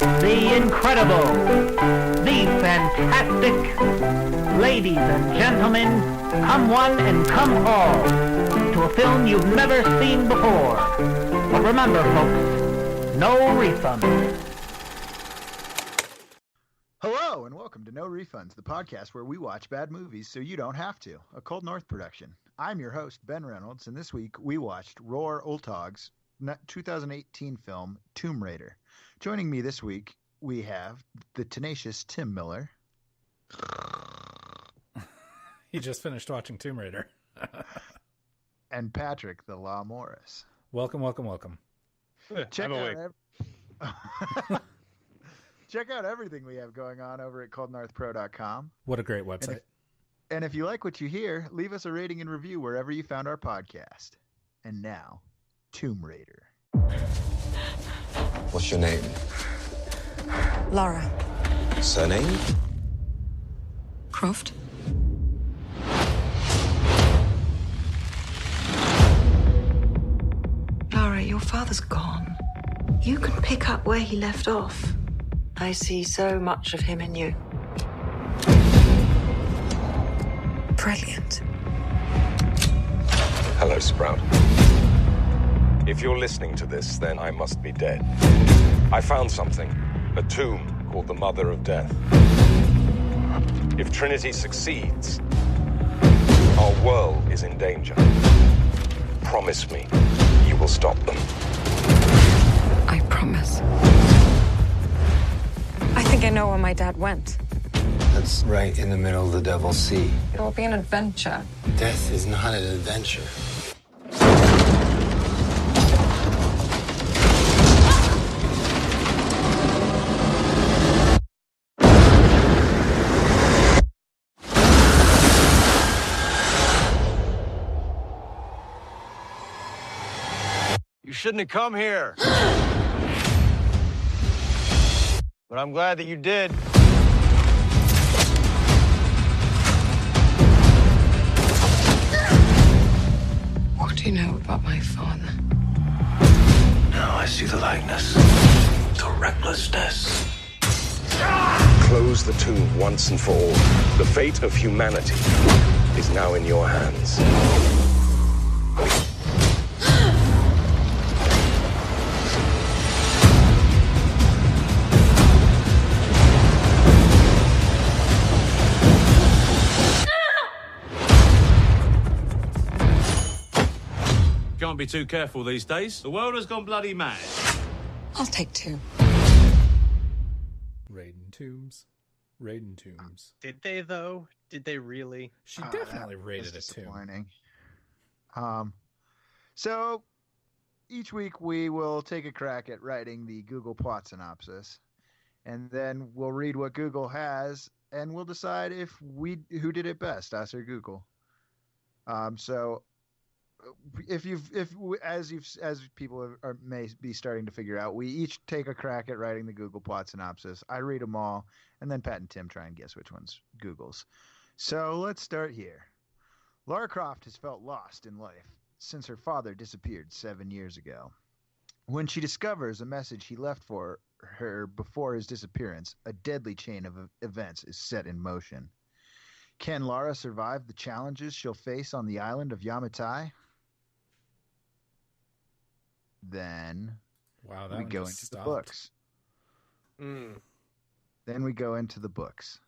the incredible, the fantastic. Ladies and gentlemen, come one and come all to a film you've never seen before. But remember, folks, no refunds. Hello, and welcome to No Refunds, the podcast where we watch bad movies so you don't have to, a Cold North production. I'm your host, Ben Reynolds, and this week we watched Roar Ultog's 2018 film, Tomb Raider. Joining me this week, we have the tenacious Tim Miller. He just finished watching Tomb Raider. And Patrick, the Law Morris. Welcome, welcome, welcome. Check out everything we have going on over at coldnorthpro.com. What a great website. And if you like what you hear, leave us a rating and review wherever you found our podcast. And now, Tomb Raider. What's your name? Laura. Surname? Croft. Laura, your father's gone. You can pick up where he left off. I see so much of him in you. Brilliant. Hello, Sprout. If you're listening to this, then I must be dead. I found something. A tomb called the Mother of Death. If Trinity succeeds, our world is in danger. Promise me you will stop them. I promise. I think I know where my dad went. That's right in the middle of the Devil's Sea. It will be an adventure. Death is not an adventure. You shouldn't have come here. But I'm glad that you did. What do you know about my father? Now I see the likeness, the recklessness. Close the tomb once and for all. The fate of humanity is now in your hands. Can't be too careful these days. The world has gone bloody mad. I'll take two. Raiden Tombs. Raiden Tombs. Did they, though? Did they really? She definitely rated it too. So each week we will take a crack at writing the Google plot synopsis, and then we'll read what Google has, and we'll decide who did it best, us or Google. So as people may be starting to figure out, we each take a crack at writing the Google plot synopsis. I read them all, and then Pat and Tim try and guess which one's Google's. So let's start here. Lara Croft has felt lost in life since her father disappeared 7 years ago. When she discovers a message he left for her before his disappearance, a deadly chain of events is set in motion. Can Lara survive the challenges she'll face on the island of Yamatai? Then we go into the books. Then we go into the books.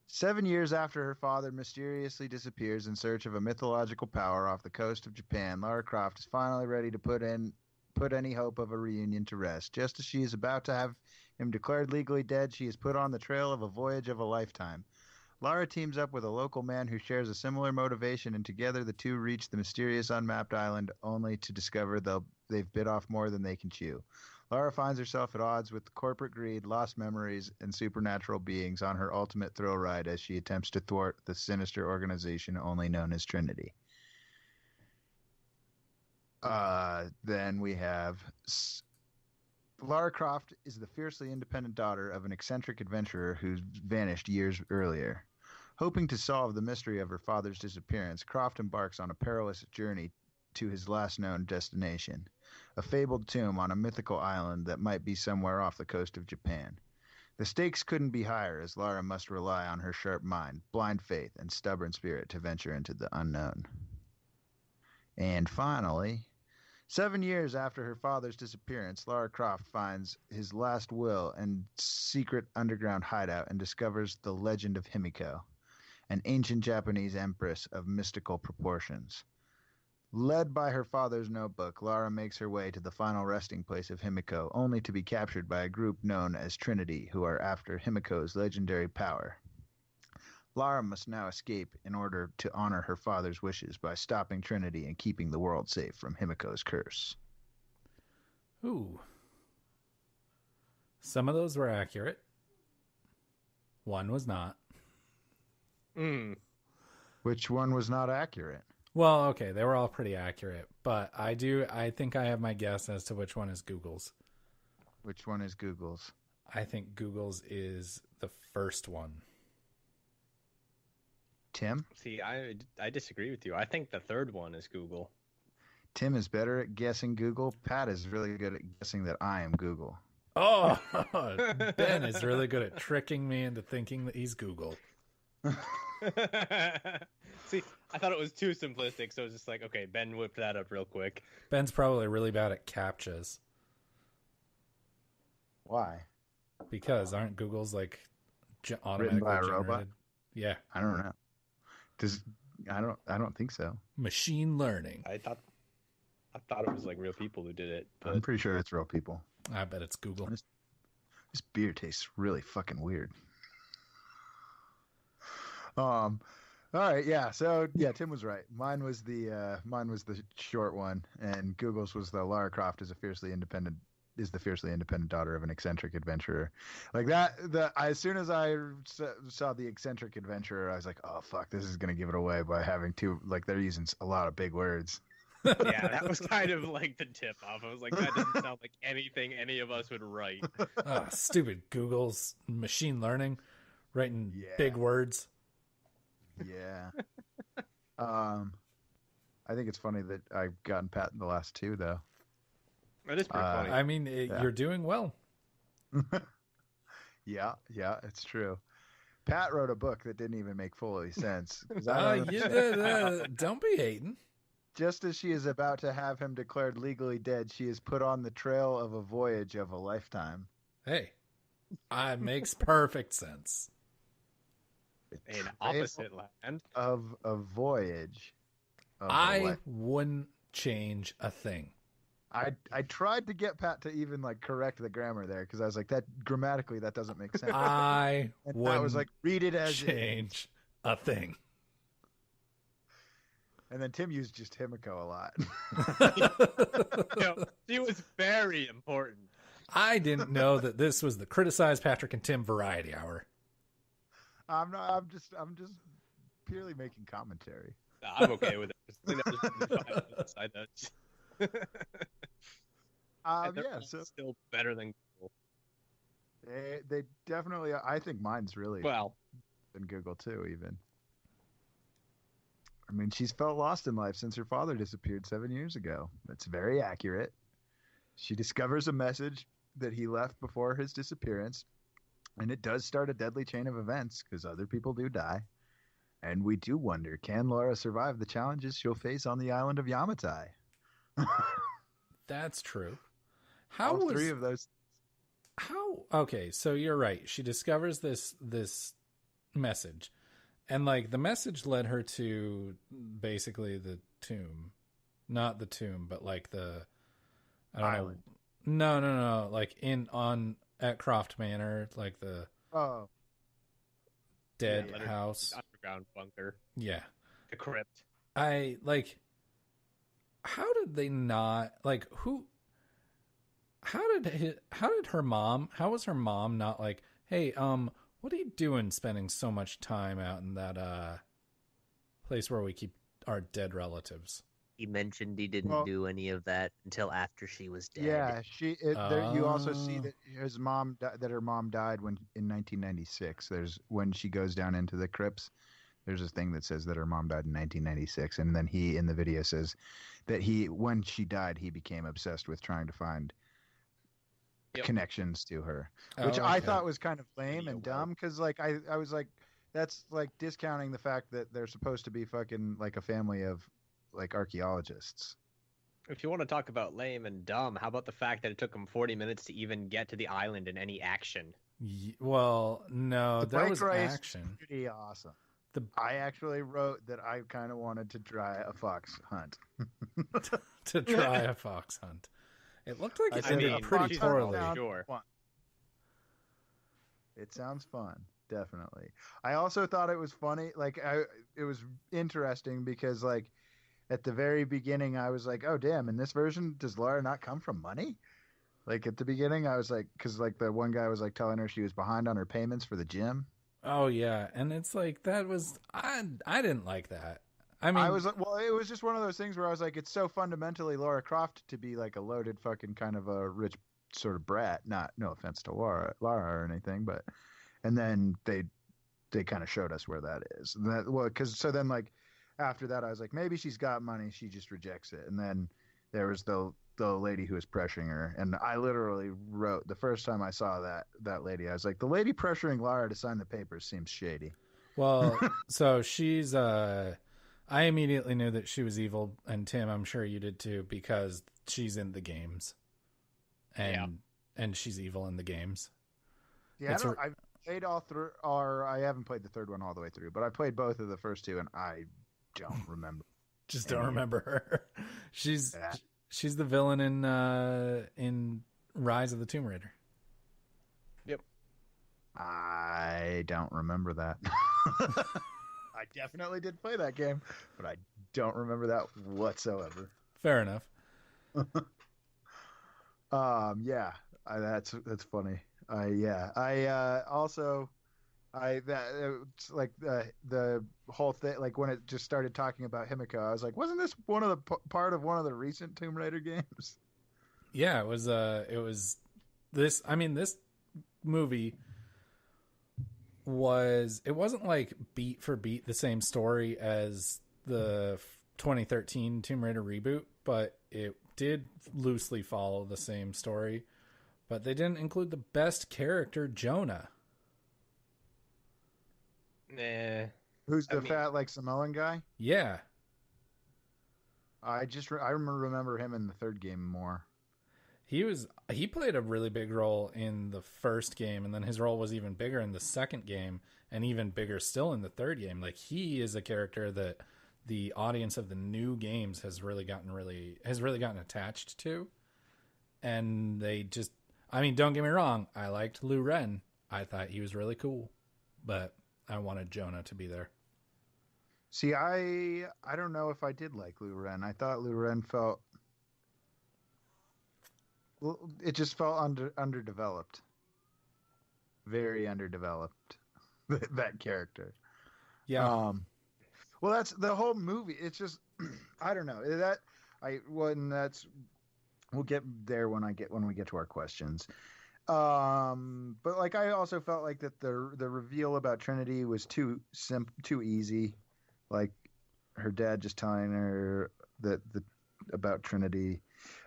7 years after her father mysteriously disappears in search of a mythological power off the coast of Japan, Lara Croft is finally ready to put any hope of a reunion to rest. Just as she is about to have him declared legally dead, she is put on the trail of a voyage of a lifetime. Lara teams up with a local man who shares a similar motivation, and together the two reach the mysterious unmapped island, only to discover they've bit off more than they can chew. Lara finds herself at odds with corporate greed, lost memories, and supernatural beings on her ultimate thrill ride as she attempts to thwart the sinister organization only known as Trinity. Then we have Lara Croft is the fiercely independent daughter of an eccentric adventurer who vanished years earlier. Hoping to solve the mystery of her father's disappearance, Croft embarks on a perilous journey to his last known destination. a fabled tomb on a mythical island that might be somewhere off the coast of Japan. The stakes couldn't be higher, as Lara must rely on her sharp mind, blind faith, and stubborn spirit to venture into the unknown. And finally, 7 years after her father's disappearance, Lara Croft finds his last will and secret underground hideout and discovers the legend of Himiko, an ancient Japanese empress of mystical proportions. Led by her father's notebook, Lara makes her way to the final resting place of Himiko, only to be captured by a group known as Trinity, who are after Himiko's legendary power. Lara must now escape in order to honor her father's wishes by stopping Trinity and keeping the world safe from Himiko's curse. Ooh. Some of those were accurate. One was not. Which one was not accurate? Well, okay, they were all pretty accurate, but I think I have my guess as to which one is Google's. Which one is Google's? I think Google's is the first one. Tim? See, I disagree with you. I think the third one is Google. Tim is better at guessing Google. Pat is really good at guessing that I am Google. Oh, Ben is really good at tricking me into thinking that he's Google. See, I thought it was too simplistic, so it was just like, okay, Ben whipped that up real quick. Ben's probably really bad at CAPTCHAs. Why? Because aren't Google's like Written automatically by a generated? robot? Yeah. I don't know. I don't think so. Machine learning. I thought it was like real people who did it. But I'm pretty sure it's real people. I bet it's Google. This beer tastes really fucking weird. All right, yeah. So yeah, Tim was right. Mine was the short one, and Google's was the Lara Croft is the fiercely independent daughter of an eccentric adventurer. Like that. As soon as I saw the eccentric adventurer, I was like, oh fuck, this is gonna give it away by having they're using a lot of big words. Yeah, that was kind of like the tip off. I was like, that doesn't sound like anything any of us would write. Oh, stupid Google's machine learning, writing big words. Yeah. I think it's funny that I've gotten Pat in the last two, though. That is pretty funny. I mean, you're doing well. Yeah, it's true. Pat wrote a book that didn't even make fully sense. Don't be hating. Just as she is about to have him declared legally dead, she is put on the trail of a voyage of a lifetime. Hey, it makes perfect sense. An opposite land of a voyage. I wouldn't change a thing. I tried to get Pat to even correct the grammar there because I was like, that grammatically that doesn't make sense. I was like, read it as change a thing. And then Tim used just Himiko a lot. She was very important. I didn't know that this was the Criticize Patrick and Tim Variety Hour. I'm just purely making commentary. I'm okay with it. So still better than Google. They definitely. I think mine's really than Google too. Even. I mean, she's felt lost in life since her father disappeared 7 years ago. That's very accurate. She discovers a message that he left before his disappearance, and it does start a deadly chain of events because other people do die. And we do wonder, can Lara survive the challenges she'll face on the island of Yamatai? That's true. Three of those. Okay, so you're right. She discovers this message. And the message led her to basically the tomb. Not the tomb, but the island. No. At Croft Manor, the dead house. Underground bunker. Yeah. The crypt. How did they not how was her mom not hey, what are you doing spending so much time out in that place where we keep our dead relatives? He mentioned he didn't do any of that until after she was dead. Yeah, you also see that her mom died in 1996. There's when she goes down into the crypts. there's this thing that says that her mom died in 1996, and then he in the video says that when she died, he became obsessed with trying to find connections to her, which I thought was kind of lame and dumb, because like I was like, that's like discounting the fact that they're supposed to be fucking like a family of like archaeologists. If you want to talk about lame and dumb, how about the fact that it took them 40 minutes to even get to the island in any action? Well, no, there was action. Pretty awesome. I actually wrote that I kind of wanted to try a fox hunt. To try a fox hunt. It looked like it ended pretty poorly. Sure. It sounds fun, definitely. I also thought it was funny. Like, it was interesting because, like, at the very beginning, I was like, oh, damn, in this version, does Laura not come from money? Like, at the beginning, I was like, because, like, the one guy was, like, telling her she was behind on her payments for the gym. Oh, yeah. And it's like, that was, I didn't like that. I mean, I was like, well, it was just one of those things where I was like, it's so fundamentally Lara Croft to be like a loaded fucking kind of a rich sort of brat. No offense to Lara or anything, but, and then they kind of showed us where that is. And that, well, because so then like after that, I was like, maybe she's got money, she just rejects it. And then there was the lady who was pressuring her, and I literally wrote the first time I saw that lady, I was like, the lady pressuring Lara to sign the papers seems shady. Well, so she's I immediately knew that she was evil, and Tim, I'm sure you did too, because she's in the games, and she's evil in the games. Yeah, I've played all through, or I haven't played the third one all the way through, but I played both of the first two, and I don't remember. Just don't remember her. She's the villain in Rise of the Tomb Raider. Yep. I don't remember that. I definitely did play that game, but I don't remember that whatsoever. Fair enough. Yeah, that's funny. It's like the whole thing, like when it just started talking about Himiko, I was like, wasn't this one of the part of one of the recent Tomb Raider games? Yeah, it was this. I mean, this movie wasn't like beat for beat the same story as the 2013 Tomb Raider reboot, but it did loosely follow the same story, but they didn't include the best character, Jonah. Nah. Who's the fat like Samoan guy? Yeah. I remember him in the third game more. He played a really big role in the first game, and then his role was even bigger in the second game, and even bigger still in the third game. Like, he is a character that the audience of the new games has really gotten attached to. And they just, I mean, don't get me wrong, I liked Lou Ren. I thought he was really cool, but I wanted Jonah to be there. See, I don't know if I did like Lou Ren. I thought Lou Ren felt, well, it just felt underdeveloped. Very underdeveloped. That character. Yeah. Well, that's the whole movie. It's just, I don't know. We'll get there when we get to our questions. But like, I also felt like that the reveal about Trinity was too easy. Like, her dad just telling her about Trinity.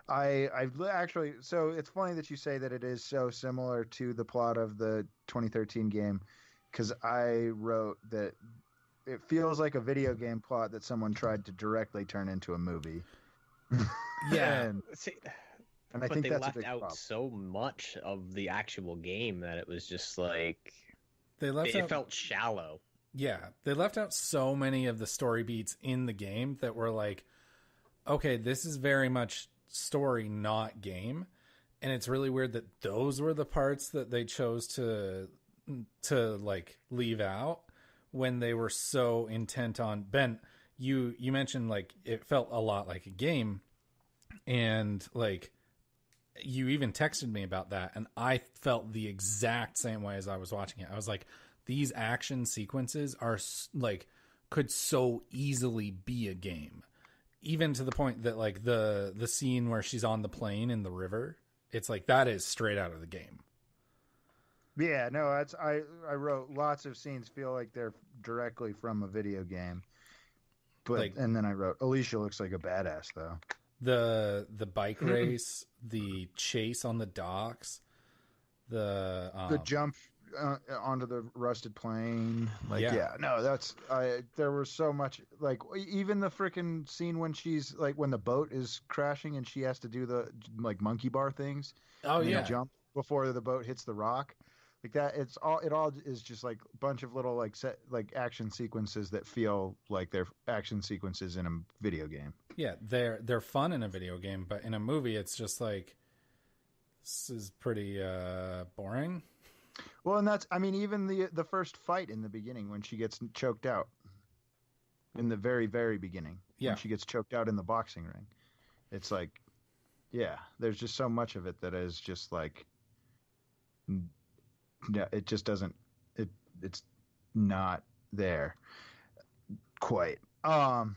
I've actually, so it's funny that you say that it is so similar to the plot of the 2013 game, because I wrote that it feels like a video game plot that someone tried to directly turn into a movie. Yeah. And I think they that's left a big out problem. so much of the actual game that it was just like it felt shallow. Yeah, they left out so many of the story beats in the game that were like, okay, this is very much story, not game. And it's really weird that those were the parts that they chose to like leave out when they were so intent on. Ben, you mentioned like it felt a lot like a game, and like you even texted me about that, and I felt the exact same way as I was watching it. I was like, these action sequences are like, could so easily be a game, even to the point that like the scene where she's on the plane in the river, it's like that is straight out of the game. Yeah, no, I wrote lots of scenes feel like they're directly from a video game. But Like- and then I wrote Alicia looks like a badass though. The bike race, the chase on the docks, the jump onto the rusted plane. Like, Yeah. yeah, no, there was so much, like, even the freaking scene when she's like, when the boat is crashing and she has to do the like monkey bar things. Oh, and yeah. jump before the boat hits the rock. Like that, it all is just like a bunch of little like action sequences that feel like they're action sequences in a video game. Yeah, they're fun in a video game, but in a movie it's just like, this is pretty boring. Well, and that's, I mean, even the first fight in the beginning when she gets choked out in the very, very beginning, Yeah. when she gets choked out in the boxing ring, it's like, yeah, there's just so much of it that is just like, yeah, it just doesn't, it's not there quite. Well,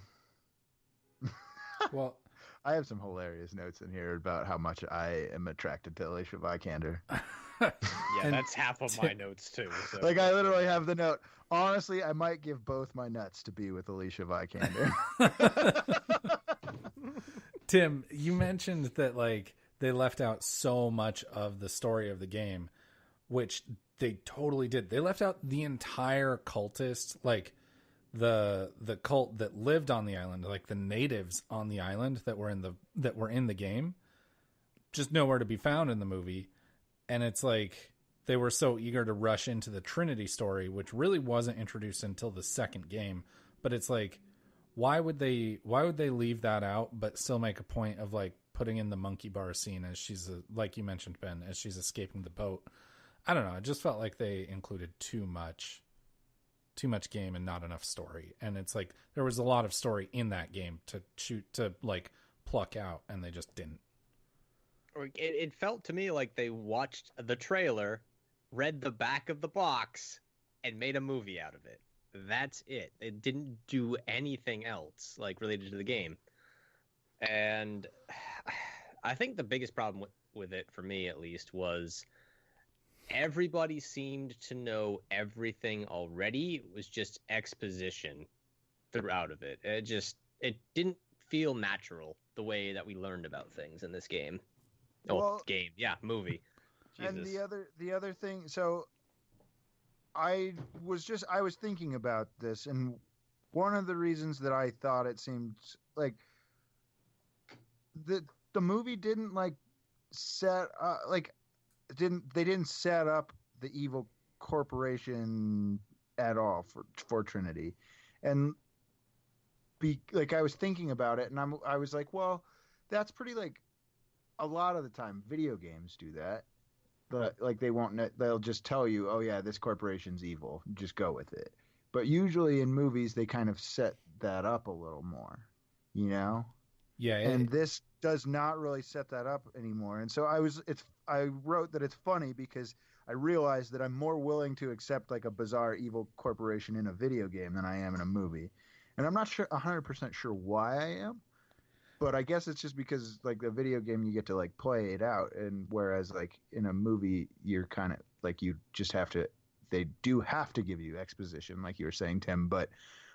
I have some hilarious notes in here about how much I am attracted to Alicia Vikander. Yeah, And that's half of my notes too. So. Like, I literally have the note. Honestly, I might give both my nuts to be with Alicia Vikander. Tim, you mentioned that like they left out so much of the story of the game, which they totally did. They left out the entire cultist, like the cult that lived on the island, like the natives on the island that were in the game, just nowhere to be found in the movie. And it's like they were so eager to rush into the Trinity story, which really wasn't introduced until the second game. But it's like, why would they leave that out, but still make a point of like putting in the monkey bar scene as she's like you mentioned, Ben, as she's escaping the boat? I don't know. It just felt like they included too much game and not enough story. And it's like there was a lot of story in that game to like pluck out, and they just didn't. It felt to me like they watched the trailer, read the back of the box, and made a movie out of it. That's it. It didn't do anything else like related to the game. And I think the biggest problem with it, for me at least, was everybody seemed to know everything already. It was just exposition throughout of it. It didn't feel natural the way that we learned about things in this game. Movie. Jesus. And the other thing, so I was thinking about this, and one of the reasons that I thought it seemed like the movie didn't like they didn't set up the evil corporation at all for Trinity. And I was thinking about it, and I was like, well, that's pretty, like, a lot of the time video games do that. But like they'll just tell you, oh yeah, this corporation's evil, just go with it. But usually in movies they kind of set that up a little more, you know? Yeah. And this does not really set that up anymore. And so I wrote that it's funny because I realized that I'm more willing to accept like a bizarre evil corporation in a video game than I am in a movie. And I'm not 100% sure why I am. But I guess it's just because, like, the video game, you get to, like, play it out. And whereas, like, in a movie, you're kind of, like, you just have to, they do have to give you exposition, like you were saying, Tim. But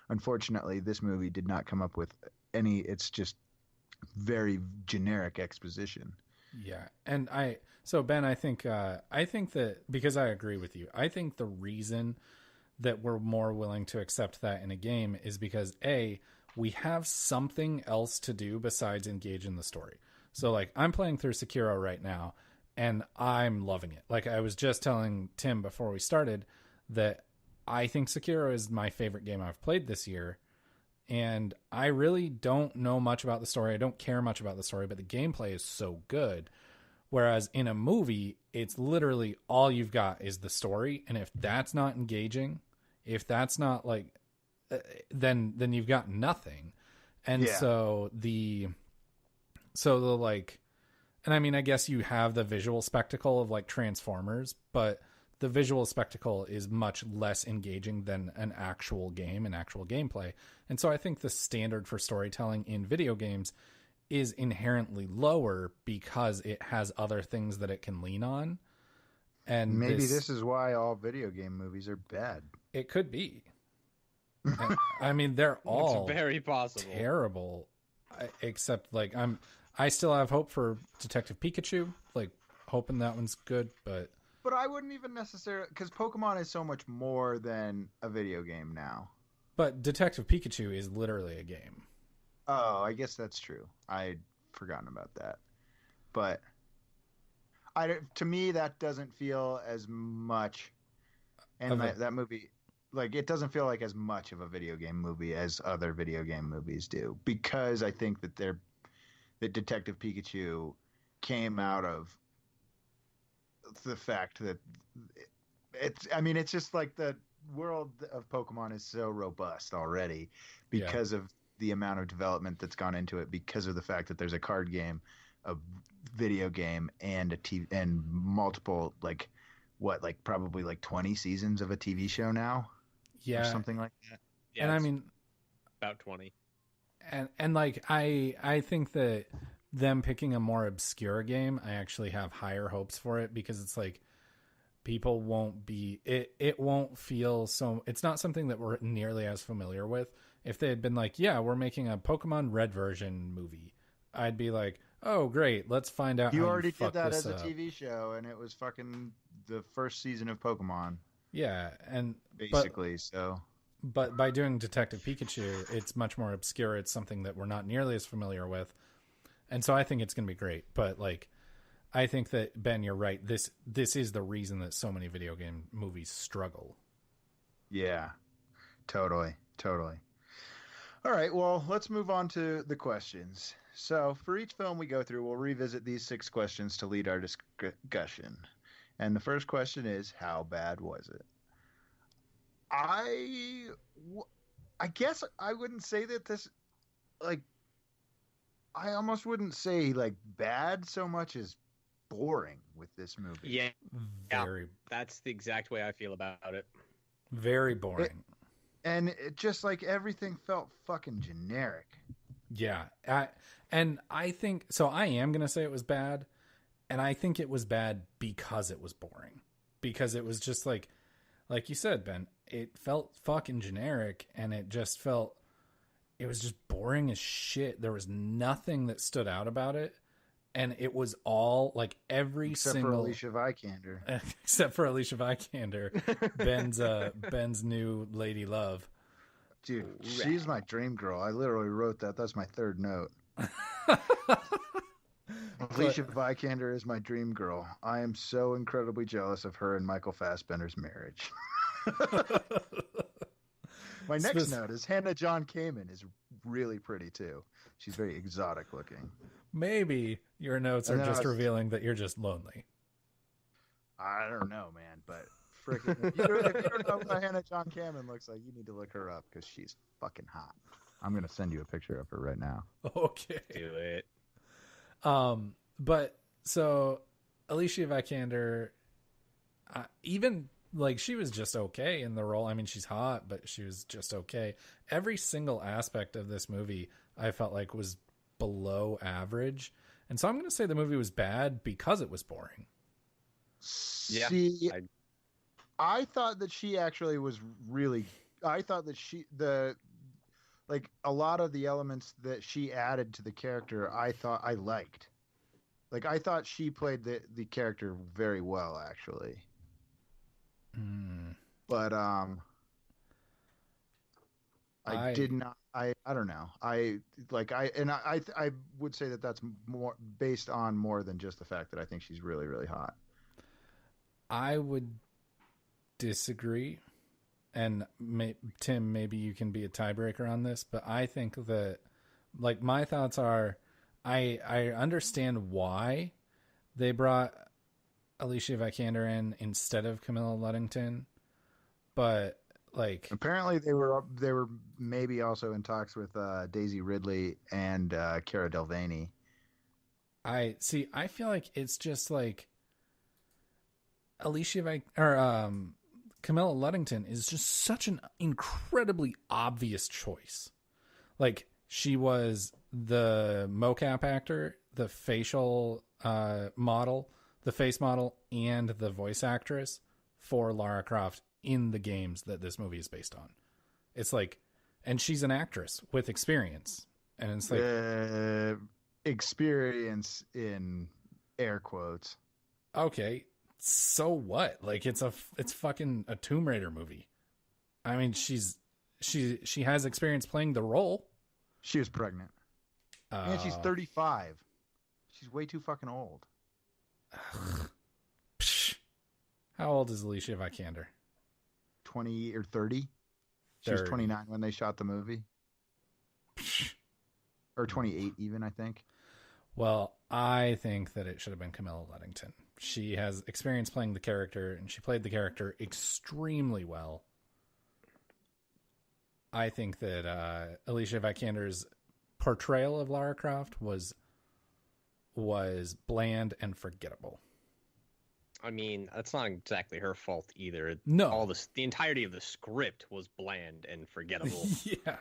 unfortunately, this movie did not come up with any, it's just very generic exposition. Yeah. And so Ben, I think that, because I agree with you, I think the reason that we're more willing to accept that in a game is because we have something else to do besides engage in the story. So like I'm playing through Sekiro right now and I'm loving it. Like I was just telling Tim before we started that I think Sekiro is my favorite game I've played this year. And I really don't know much about the story. I don't care much about the story, but the gameplay is so good. Whereas in a movie, it's literally all you've got is the story. And if that's not engaging, if that's not like, then you've got nothing. And so the like, and I mean, I guess you have the visual spectacle of like Transformers, but the visual spectacle is much less engaging than an actual game and actual gameplay. And so I think the standard for storytelling in video games is inherently lower because it has other things that it can lean on. And maybe this is why all video game movies are bad. It could be. And, I mean, they're all It's very possible. terrible, except like I still have hope for Detective Pikachu, like hoping that one's good, but I wouldn't even necessarily, because Pokemon is so much more than a video game now. But Detective Pikachu is literally a game. Oh, I guess that's true. I'd forgotten about that. But to me, that doesn't feel as much. And that movie, like, it doesn't feel like as much of a video game movie as other video game movies do, because I think that that Detective Pikachu came out of the fact that it's just like the world of Pokemon is so robust already because of the amount of development that's gone into it, because of the fact that there's a card game, a video game, and and multiple, like, probably like 20 seasons of a TV show now, or something like that. Yeah, and I mean, about 20. And like I think that them picking a more obscure game, I actually have higher hopes for it, because it's like people won't be it won't feel so, it's not something that we're nearly as familiar with. If they had been like, yeah, we're making a Pokemon Red version movie, I'd be like, oh great, let's find out. You already did that as a TV show, and it was fucking the first season of Pokemon. Yeah, and basically, But by doing Detective Pikachu, it's much more obscure. It's something that we're not nearly as familiar with. And so I think it's going to be great. But like, I think that, Ben, you're right. This is the reason that so many video game movies struggle. Yeah, totally. All right, well, let's move on to the questions. So for each film we go through, we'll revisit these 6 questions to lead our discussion. And the first question is, how bad was it? I guess I wouldn't say that this, like, I almost wouldn't say like bad so much as boring with this movie. Yeah, that's the exact way I feel about it. Very boring. And it just, like, everything felt fucking generic. Yeah. And I think, so I am going to say it was bad. And I think it was bad because it was boring. Because it was just like you said, Ben, it felt fucking generic, and it just felt, it was just boring as shit. There was nothing that stood out about it. And it was all like Except for Alicia Vikander. Except for Alicia Vikander, Ben's new lady love. Dude, she's my dream girl. I literally wrote that. That's my third note. Alicia Vikander is my dream girl. I am so incredibly jealous of her and Michael Fassbender's marriage. My next note is Hannah John Kamen is really pretty too. She's very exotic looking. Maybe your notes are just revealing that you're just lonely. I don't know, man, but freaking, if you don't know what Hannah John Kamen looks like, you need to look her up, because she's fucking hot. I'm gonna send you a picture of her right now. Okay, do it. But so Alicia Vikander, even like, she was just okay in the role. I mean, she's hot, but she was just okay. Every single aspect of this movie I felt like was below average. And so I'm going to say the movie was bad because it was boring. Yeah. See, I thought that she actually was really, I thought that like, a lot of the elements that she added to the character, I thought I liked. Like, I thought she played the character very well, actually. But I did not. I don't know. I would say that that's more based on more than just the fact that I think she's really, really hot. I would disagree, and Tim, maybe you can be a tiebreaker on this, but I think that, like, my thoughts are, I understand why they brought Alicia Vikander in instead of Camilla Luddington, but like, apparently they were maybe also in talks with Daisy Ridley and Cara Delevingne. I feel like it's just like Camilla Luddington is just such an incredibly obvious choice. Like, she was the mocap actor, the facial model. the face model and the voice actress for Lara Croft in the games that this movie is based on. It's like, and she's an actress with experience, and it's like experience in air quotes. Okay, so what? Like, it's fucking a Tomb Raider movie. I mean, she has experience playing the role. She was pregnant. And she's 35. She's way too fucking old. How old is Alicia Vikander? 20 or 30? She was 29 when they shot the movie. Or 28 even, I think. Well, I think that it should have been Camilla Luddington. She has experience playing the character, and she played the character extremely well. I think that Alicia Vikander's portrayal of Lara Croft was bland and forgettable. I mean, that's not exactly her fault either. No. The entirety of the script was bland and forgettable. Yeah.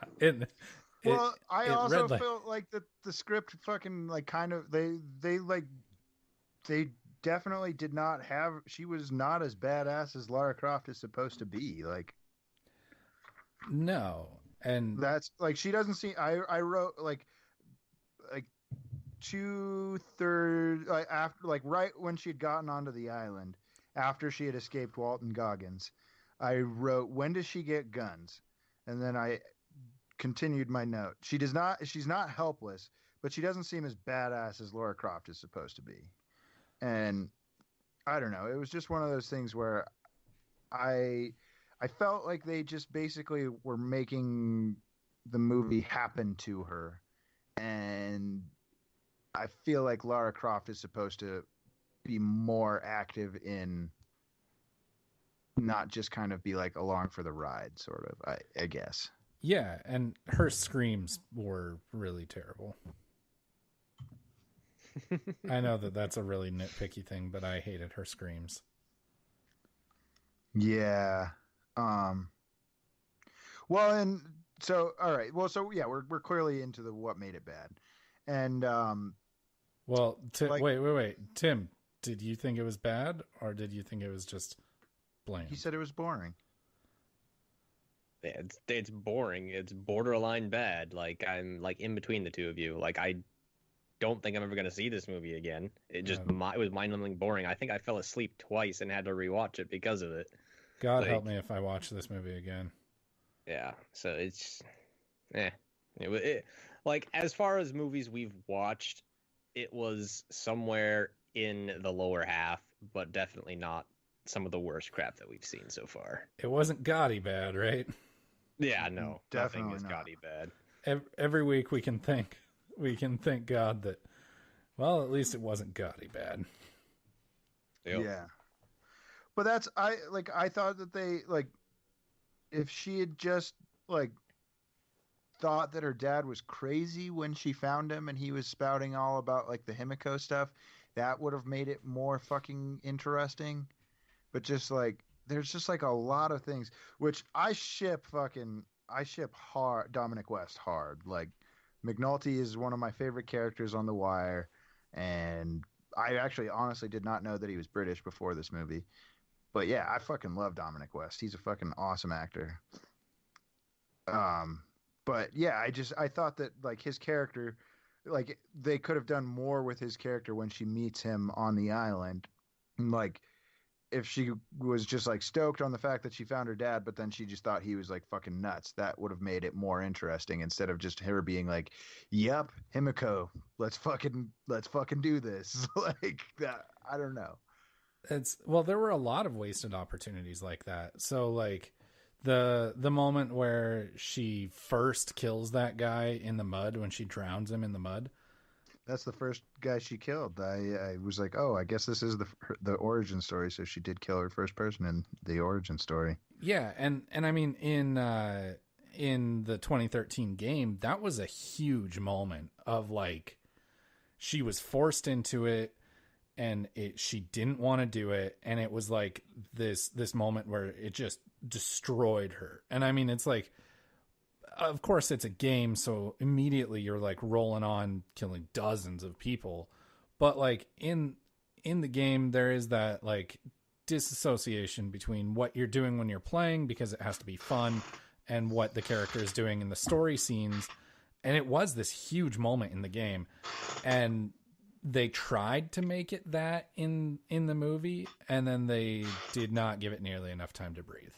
I also felt like the script fucking like kind of they definitely did not have. She was not as badass as Lara Croft is supposed to be. Like, no, and that's like she doesn't seem. I wrote like 2/3 after, like right when she had gotten onto the island after she had escaped Walton Goggins. I wrote, when does she get guns? And then I continued my note. She's not helpless, but she doesn't seem as badass as Lara Croft is supposed to be. And I don't know. It was just one of those things where I felt like they just basically were making the movie happen to her. And I feel like Lara Croft is supposed to be more active in not just kind of be like along for the ride, sort of, I guess. Yeah, and her screams were really terrible. I know that that's a really nitpicky thing, but I hated her screams. Yeah. Well, and so all right. Well, so yeah, we're clearly into the what made it bad, and well, wait, Tim, did you think it was bad, or did you think it was just bland? He said it was boring. It's boring. It's borderline bad. Like, I'm like in between the two of you. Like, I don't think I'm ever going to see this movie again. It just it was mind-numbing boring. I think I fell asleep twice and had to rewatch it because of it. God help me if I watch this movie again. Yeah, so it's like, as far as movies we've watched, it was somewhere in the lower half, but definitely not some of the worst crap that we've seen so far. It wasn't gaudy bad, right? Yeah, no, definitely nothing is not. gaudy bad. Every week we can thank God that, well, at least it wasn't gaudy bad. Yep. Yeah. But I thought that they, like, if she had just like thought that her dad was crazy when she found him and he was spouting all about like the Himiko stuff, that would have made it more fucking interesting. But just like, there's just like a lot of things which I ship hard. Dominic West hard. Like, McNulty is one of my favorite characters on The Wire, and I actually honestly did not know that he was British before this movie. But yeah, I fucking love Dominic West. He's a fucking awesome actor. But yeah, I thought that like his character, like they could have done more with his character when she meets him on the island. Like, if she was just like stoked on the fact that she found her dad, but then she just thought he was like fucking nuts, that would have made it more interesting instead of just her being like, "Yep, Himiko, let's fucking do this." Like that. I don't know. There were a lot of wasted opportunities like that. So like the moment where she first kills that guy in the mud, when she drowns him in the mud. That's the first guy she killed. I was like, oh, I guess this is the origin story. So she did kill her first person in the origin story. Yeah, and I mean in the 2013 game, that was a huge moment of like, she was forced into it, and she didn't want to do it, and it was like this moment where it just destroyed her. And I mean, it's like, of course it's a game, so immediately you're like rolling on killing dozens of people, but like in in the game there is that like disassociation between what you're doing when you're playing because it has to be fun and what the character is doing in the story scenes. And it was this huge moment in the game, and they tried to make it that in the movie, and then they did not give it nearly enough time to breathe.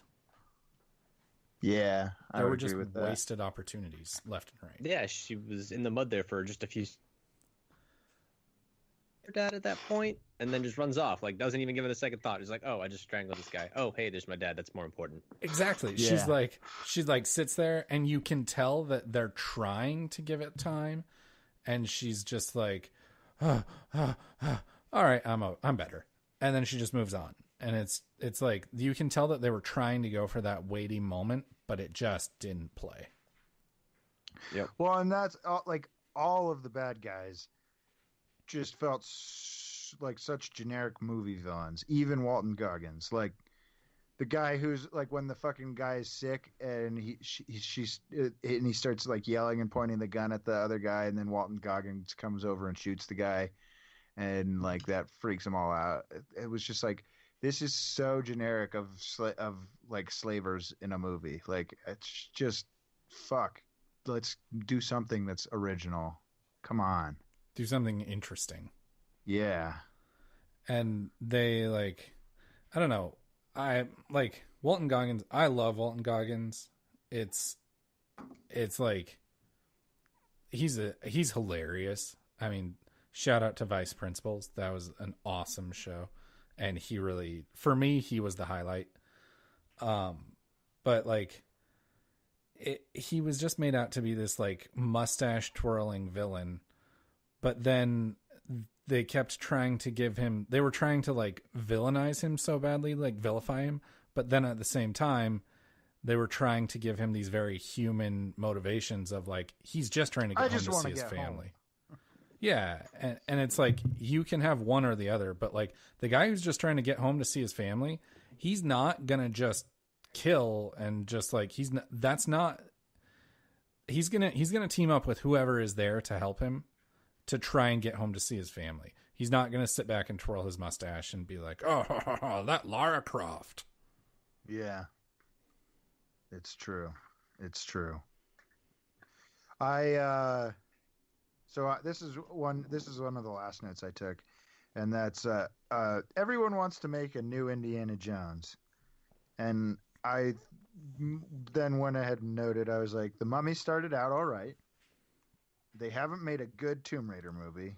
Yeah, there were just wasted opportunities left and right. Yeah, she was in the mud there for just a few. Her dad at that point, and then just runs off. Like, doesn't even give it a second thought. He's like, "Oh, I just strangled this guy. Oh, hey, there's my dad. That's more important." Exactly. Yeah. She's like sits there, and you can tell that they're trying to give it time, and she's just like, all right, I'm better, and then she just moves on. And it's like you can tell that they were trying to go for that weighty moment, but it just didn't play. Yep. Well, and that's like all of the bad guys just felt like such generic movie villains. Even Walton Goggins, like the guy who's like when the fucking guy is sick and he starts like yelling and pointing the gun at the other guy, and then Walton Goggins comes over and shoots the guy, and like that freaks them all out. It was just like, this is so generic of like slavers in a movie. Like, it's just fuck. Let's do something that's original. Come on. Do something interesting. Yeah. And they like, I don't know. I like Walton Goggins. I love Walton Goggins. It's like he's hilarious. I mean, shout out to Vice Principals. That was an awesome show. And he really, for me, he was the highlight. But like he was just made out to be this like mustache twirling villain. But then they kept trying to they were trying to like villainize him so badly, like vilify him. But then at the same time, they were trying to give him these very human motivations of like, he's just trying to get home to see his family. Yeah. And it's like, you can have one or the other, but like the guy who's just trying to get home to see his family, he's not going to just kill and just like, he's going to team up with whoever is there to help him to try and get home to see his family. He's not going to sit back and twirl his mustache and be like, oh, that Lara Croft. Yeah. It's true. It's true. This is one of the last notes I took, and that's everyone wants to make a new Indiana Jones. And I then went ahead and noted, I was like, The Mummy started out all right. They haven't made a good Tomb Raider movie.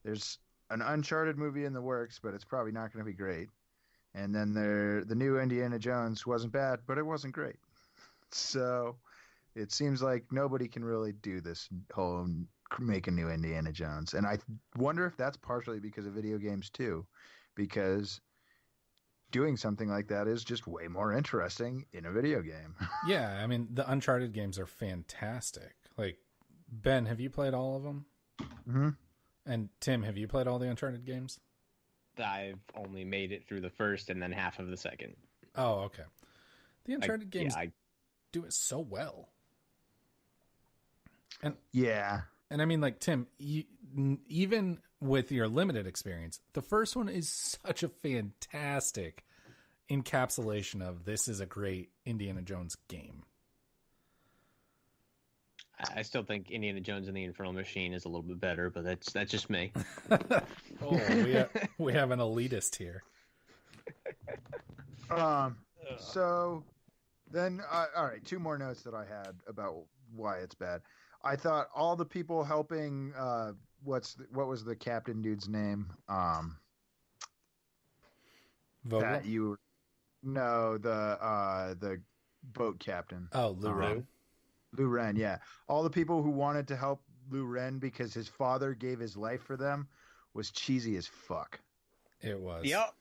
There's an Uncharted movie in the works, but it's probably not going to be great. And then the new Indiana Jones wasn't bad, but it wasn't great. So it seems like nobody can really do this whole make a new Indiana Jones. And I wonder if that's partially because of video games too, because doing something like that is just way more interesting in a video game. Yeah, I mean, the Uncharted games are fantastic. Like, Ben, have you played all of them? Mm-hmm. And Tim, have you played all the Uncharted games? I've only made it through the first and then half of the second. Oh, okay. The Uncharted games do it so well. And yeah. And I mean, like, Tim, even with your limited experience, the first one is such a fantastic encapsulation of this is a great Indiana Jones game. I still think Indiana Jones and the Infernal Machine is a little bit better, but that's just me. We have an elitist here. So then, all right, two more notes that I had about why it's bad. I thought all the people helping, what was the captain dude's name? Vogel? The boat captain. Oh, Lou Ren. Lou Ren, yeah. All the people who wanted to help Lou Ren because his father gave his life for them was cheesy as fuck. It was. Yep.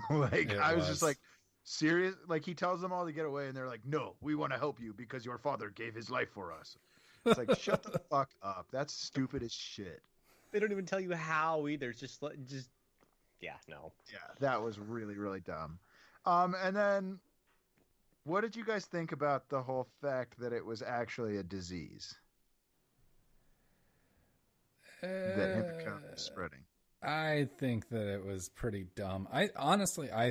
I was just like, serious? Like, he tells them all to get away, and they're like, no, we want to help you because your father gave his life for us. It's like, shut the fuck up. That's stupid as shit. They don't even tell you how either. It's just yeah, no. Yeah, that was really, really dumb. And then, what did you guys think about the whole fact that it was actually a disease that Hippocamp was spreading? I think that it was pretty dumb. I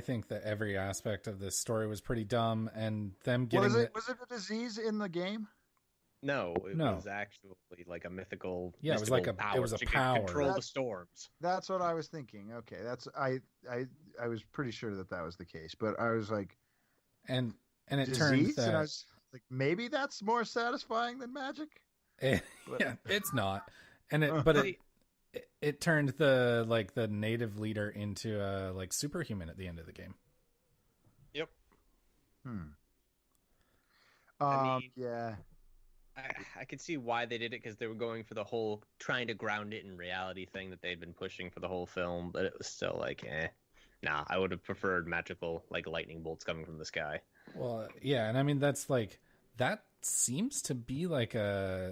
think that every aspect of this story was pretty dumb, and them getting was it a disease in the game? No, it No. was actually like a mythical. Yeah, it was like mystical it was a to power. control the storms. That's what I was thinking. Okay, I was pretty sure that was the case, but I was like, and it disease? turned that And I was like, maybe that's more satisfying than magic. yeah, it's not, and it turned the native leader into a like superhuman at the end of the game. Yep. I mean, yeah. I could see why they did it, because they were going for the whole trying to ground it in reality thing that they'd been pushing for the whole film, but it was still like, nah, I would have preferred magical, like lightning bolts coming from the sky. Well, yeah, and I mean that seems to be like I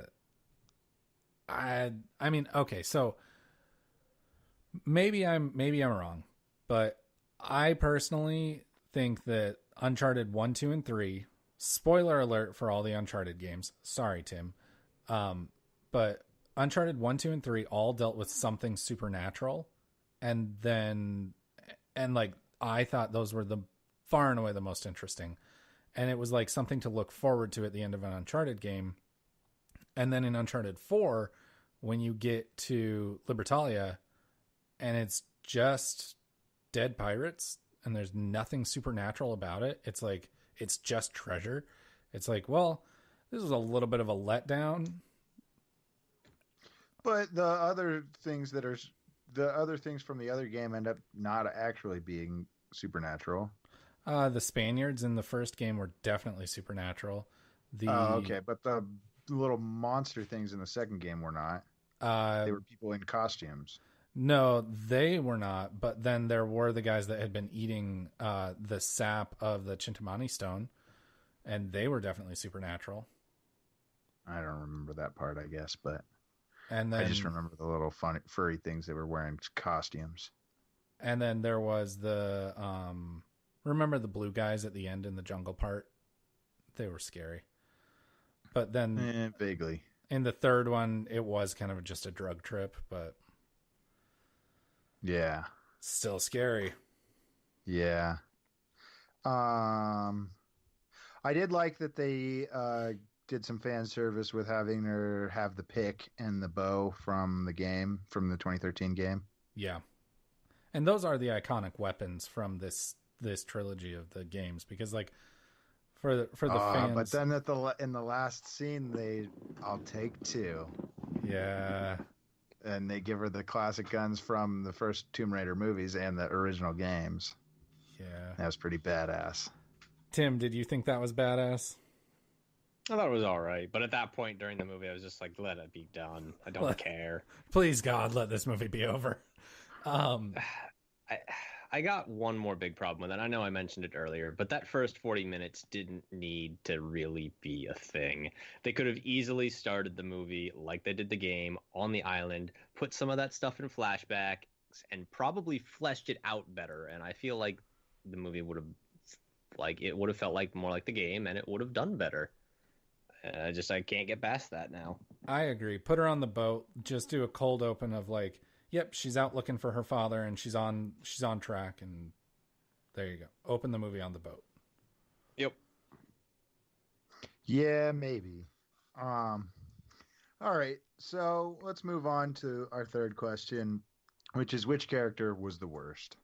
mean, okay, so maybe I'm wrong, but I personally think that Uncharted 1, 2, and 3, spoiler alert for all the Uncharted games. Sorry, Tim. But Uncharted 1, 2, and 3 all dealt with something supernatural. And I thought those were the far and away the most interesting. And it was like something to look forward to at the end of an Uncharted game. And then in Uncharted 4, when you get to Libertalia and it's just dead pirates and there's nothing supernatural about it, it's like, it's just treasure. It's like, well, this is a little bit of a letdown. But the other things from the other game end up not actually being supernatural. The Spaniards in the first game were definitely supernatural. Okay, but the little monster things in the second game were not. They were people in costumes. No, they were not. But then there were the guys that had been eating the sap of the Chintamani stone, and they were definitely supernatural. I don't remember that part, I guess, but and then, I just remember the little funny furry things that were wearing costumes. And then there was the remember the blue guys at the end in the jungle part? They were scary. But then vaguely. In the third one, it was kind of just a drug trip, but yeah, still scary. Yeah. I did like that they did some fan service with having her have the pick and the bow from the game, from the 2013 game. Yeah. And those are the iconic weapons from this trilogy of the games, because like for the fans. But then in the last scene, I'll take two. Yeah. And they give her the classic guns from the first Tomb Raider movies and the original games. Yeah. That was pretty badass. Tim, did you think that was badass? I thought it was all right, but at that point during the movie, I was just like, let it be done. I don't care. Please, God, let this movie be over. I got one more big problem with it. I know I mentioned it earlier, but that first 40 minutes didn't need to really be a thing. They could have easily started the movie like they did the game on the island, put some of that stuff in flashbacks, and probably fleshed it out better. And I feel like the movie would have felt like more like the game, and it would have done better. I can't get past that now. I agree. Put her on the boat. Just do a cold open of like, yep, she's out looking for her father, and she's on track, and there you go. Open the movie on the boat. Yep. Yeah, maybe. All right, so let's move on to our third question, which is, which character was the worst?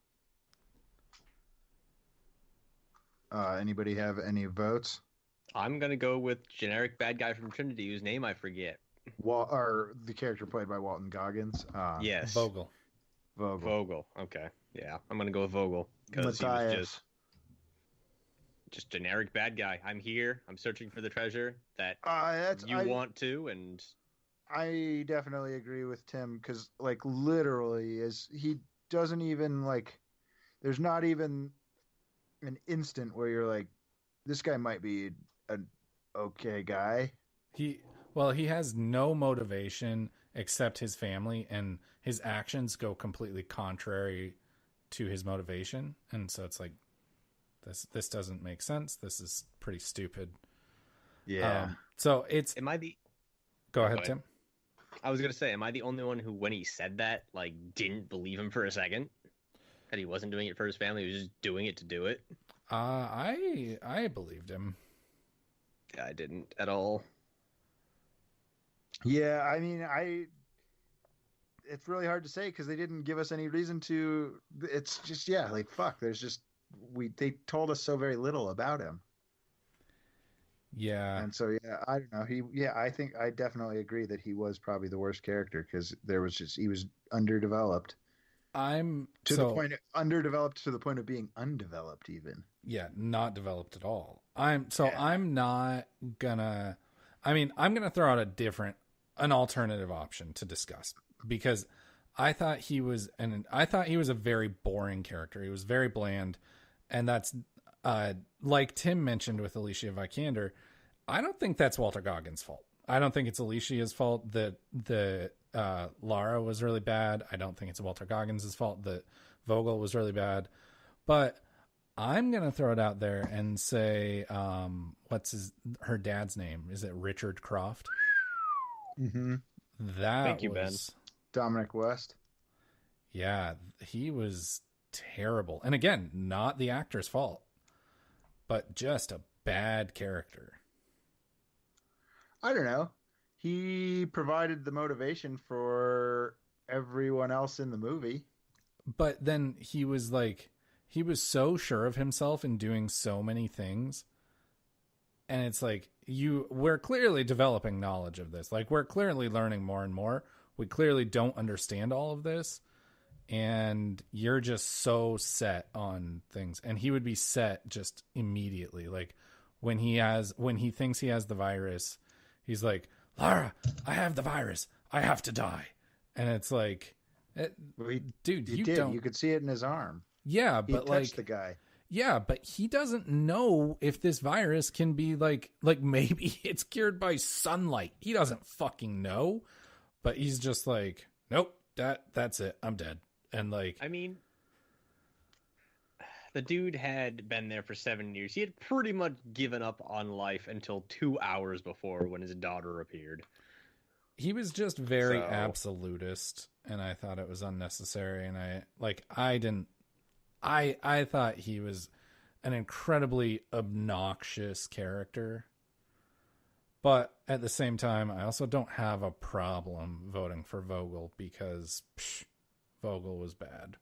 Anybody have any votes? I'm gonna go with generic bad guy from Trinity, whose name I forget. Or the character played by Walton Goggins. Yes. Vogel. Okay. Yeah, I'm gonna go with Vogel because he was just generic bad guy. I'm here. I'm searching for the treasure that you want to, and I definitely agree with Tim, because like literally, he doesn't even like. There's not even an instant where you're like, this guy might be an okay guy. He has no motivation except his family, and his actions go completely contrary to his motivation. And so it's like, this doesn't make sense. This is pretty stupid. Yeah. So it might be. Go ahead, Tim. I was gonna say, am I the only one who, when he said that, like, didn't believe him for a second? That he wasn't doing it for his family, he was just doing it to do it? I believed him. Yeah, I didn't at all. Yeah, I mean, it's really hard to say because they didn't give us any reason to. It's just, yeah, like, fuck. There's just they told us so very little about him. Yeah. And so, yeah, I don't know. I think I definitely agree that he was probably the worst character because he was underdeveloped. Underdeveloped to the point of being undeveloped even. Yeah, not developed at all. I'm not gonna, I'm gonna throw out an alternative option to discuss because I thought he was a very boring character. He was very bland. And that's, like Tim mentioned with Alicia Vikander, I don't think that's Walter Goggins' fault. I don't think it's Alicia's fault that Lara was really bad. I don't think it's Walter Goggins' fault that Vogel was really bad. But I'm going to throw it out there and say, her dad's name? Is it Richard Croft? Mm-hmm. Thank you, Ben. Dominic West. Yeah, he was terrible. And again, not the actor's fault, but just a bad character. I don't know. He provided the motivation for everyone else in the movie. But then he was so sure of himself in doing so many things. And it's like, we're clearly developing knowledge of this. Like, we're clearly learning more and more. We clearly don't understand all of this. And you're just so set on things. And he would be set just immediately. Like, when he thinks he has the virus, he's like, Lara, I have the virus. I have to die. And it's like, dude, you could see it in his arm. Yeah, he but touched the guy. Yeah, but he doesn't know if this virus can be like maybe it's cured by sunlight. He doesn't fucking know. But he's just like, nope, that's it. I'm dead. And like, I mean, the dude had been there for 7 years. He had pretty much given up on life until 2 hours before when his daughter appeared. He was just very absolutist, and I thought it was unnecessary. And I thought he was an incredibly obnoxious character. But at the same time, I also don't have a problem voting for Vogel because Vogel was bad.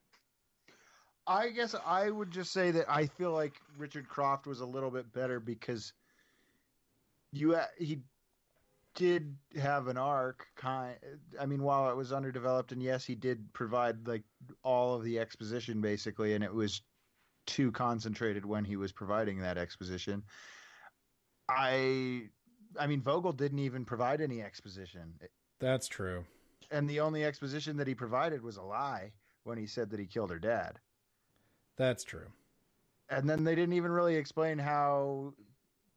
I guess I would just say that I feel like Richard Croft was a little bit better because he did have an arc. While it was underdeveloped, and yes, he did provide like all of the exposition basically, and it was too concentrated when he was providing that exposition. Vogel didn't even provide any exposition. That's true. And the only exposition that he provided was a lie when he said that he killed her dad. That's true. And then they didn't even really explain how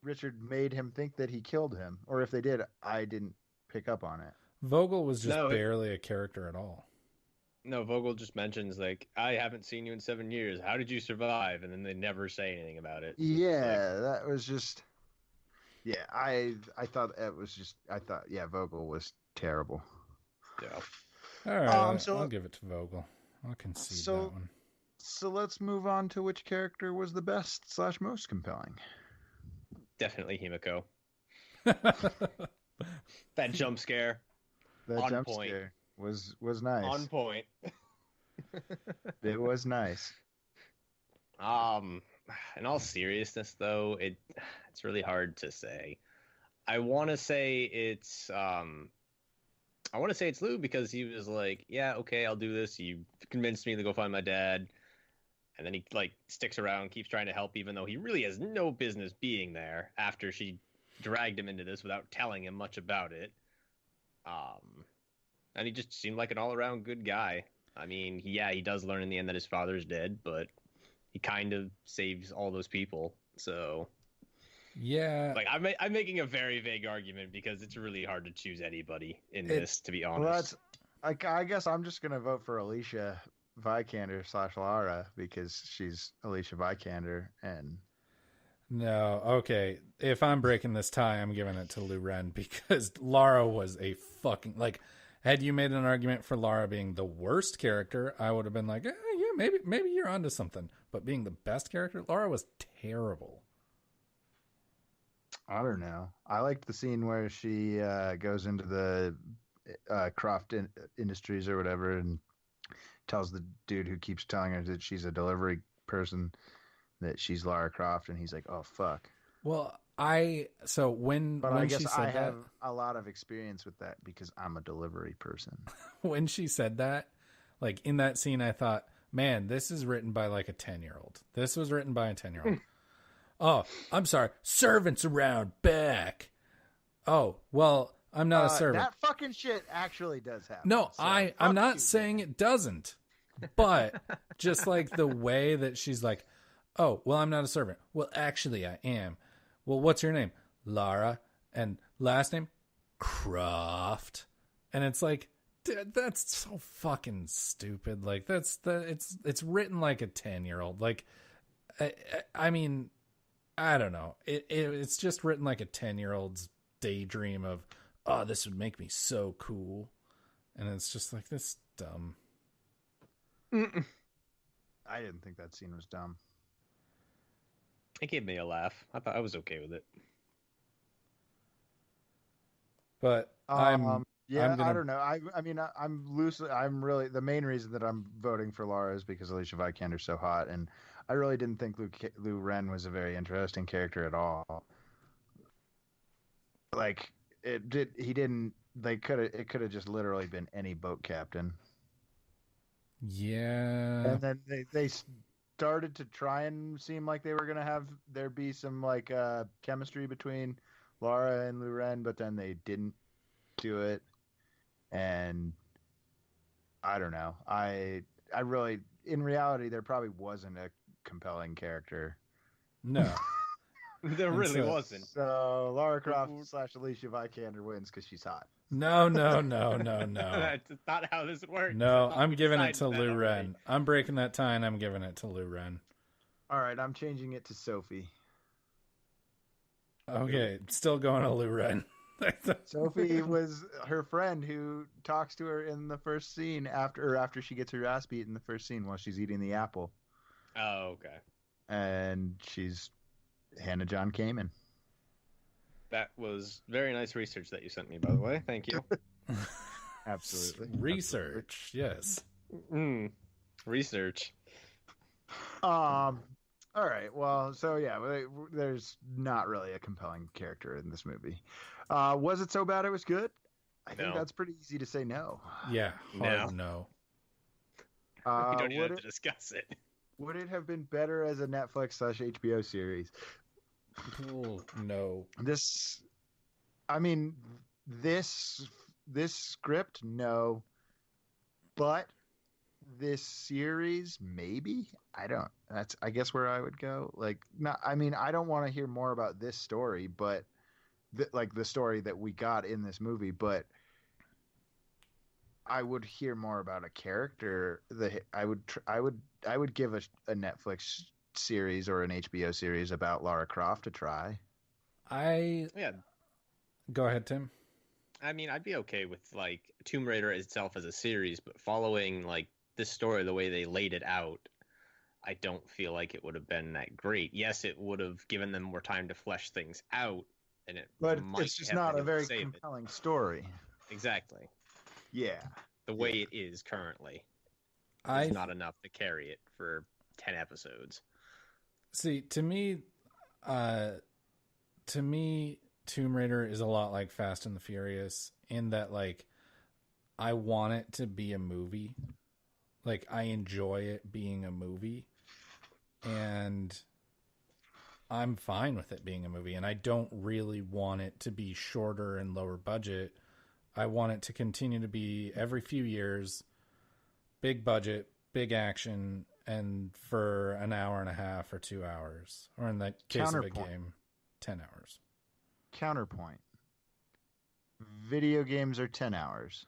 Richard made him think that he killed him. Or if they did, I didn't pick up on it. Vogel was just barely a character at all. No, Vogel just mentions, like, I haven't seen you in 7 years. How did you survive? And then they never say anything about it. Yeah, that was just... Yeah, I thought it was just... Vogel was terrible. Yeah. All right, I'll give it to Vogel. I'll concede that one. So let's move on to which character was the best / most compelling. Definitely Himiko. That jump scare. That jump scare was nice. On point. It was nice. In all seriousness, though, it's really hard to say. I want to say it's Lou because he was like, yeah, okay, I'll do this. You convinced me to go find my dad. And then he like sticks around, keeps trying to help, even though he really has no business being there after she dragged him into this without telling him much about it. And he just seemed like an all-around good guy. I mean, he does learn in the end that his father's dead, but he kind of saves all those people. So, yeah, like I'm making a very vague argument because it's really hard to choose anybody in this, to be honest. Well, I guess I'm just gonna vote for Alicia Vikander / Lara because she's Alicia Vikander. And no, okay, if I'm breaking this tie, I'm giving it to Lou Ren because Lara was a fucking, like, Had you made an argument for Lara being the worst character, I would have been like, yeah, maybe you're onto something. But being the best character, Lara was terrible. I don't know. I liked the scene where she goes into the Croft Industries or whatever and tells the dude who keeps telling her that she's a delivery person that she's Lara Croft, and he's like, "Oh fuck." Well, when I guess she said I have that, a lot of experience with that because I'm a delivery person. when she said that, like in that scene, I thought, man, this is written by like a 10-year-old. This was written by a 10-year-old. Oh, I'm sorry. Servants around back. Oh, well, I'm not a servant. That fucking shit actually does happen. No, so I'm not saying it doesn't. But just like the way that she's like, oh, well, I'm not a servant. Well, actually, I am. Well, what's your name? Lara. And last name? Croft. And it's like, dude, that's so fucking stupid. Like, it's written like a 10-year-old. Like, I mean, I don't know. It's just written like a 10-year-old's daydream of, oh, this would make me so cool. And it's just like, this dumb. I didn't think that scene was dumb. It gave me a laugh. I thought I was okay with it. But I don't know. I'm loosely. I'm really the main reason that I'm voting for Lara is because Alicia Vikander's so hot, and I really didn't think Lou Ren was a very interesting character at all. Like it didn't. It could have just literally been any boat captain. Yeah. And then they started to try and seem like they were gonna have there be some like chemistry between Lara and Lou Ren, but then they didn't do it. And I don't know. I really, in reality, there probably wasn't a compelling character. No. There really wasn't. So Lara Croft / Alicia Vikander wins because she's hot. No. That's not how this works. No, I'm giving it to Lou Ren. I'm breaking that tie and I'm giving it to Lou Ren. All right, I'm changing it to Sophie. Okay, still going to Lou Ren. Sophie was her friend who talks to her in the first scene after she gets her ass beat in the first scene while she's eating the apple. Oh, okay. And she's Hannah John Kamen. That was very nice research that you sent me, by the way. Thank you. Absolutely. Research, yes. Research. All right. Well, so yeah, there's not really a compelling character in this movie. Was it so bad it was good? I think that's pretty easy to say no. Yeah, hard no. We don't even have to discuss it. Would it have been better as a Netflix / HBO series? No. This script, no. But this series, maybe. That's I guess where I would go. I don't want to hear more about this story, but the story that we got in this movie, but I would hear more about a character that I would give a Netflix series or an HBO series about Lara Croft to try. Go ahead, Tim. I mean, I'd be okay with like Tomb Raider itself as a series, but following like this story the way they laid it out, I don't feel like it would have been that great. Yes, it would have given them more time to flesh things out, but it's just not a very compelling story. Exactly. Yeah. The way it is currently is not enough to carry it for 10 episodes. See, to me, Tomb Raider is a lot like Fast and the Furious in that, like, I want it to be a movie. Like, I enjoy it being a movie. And I'm fine with it being a movie. And I don't really want it to be shorter and lower budget. I want it to continue to be every few years, big budget, big action, and for an hour and a half or 2 hours. Or in the case of a game, 10 hours. Counterpoint. Video games are 10 hours.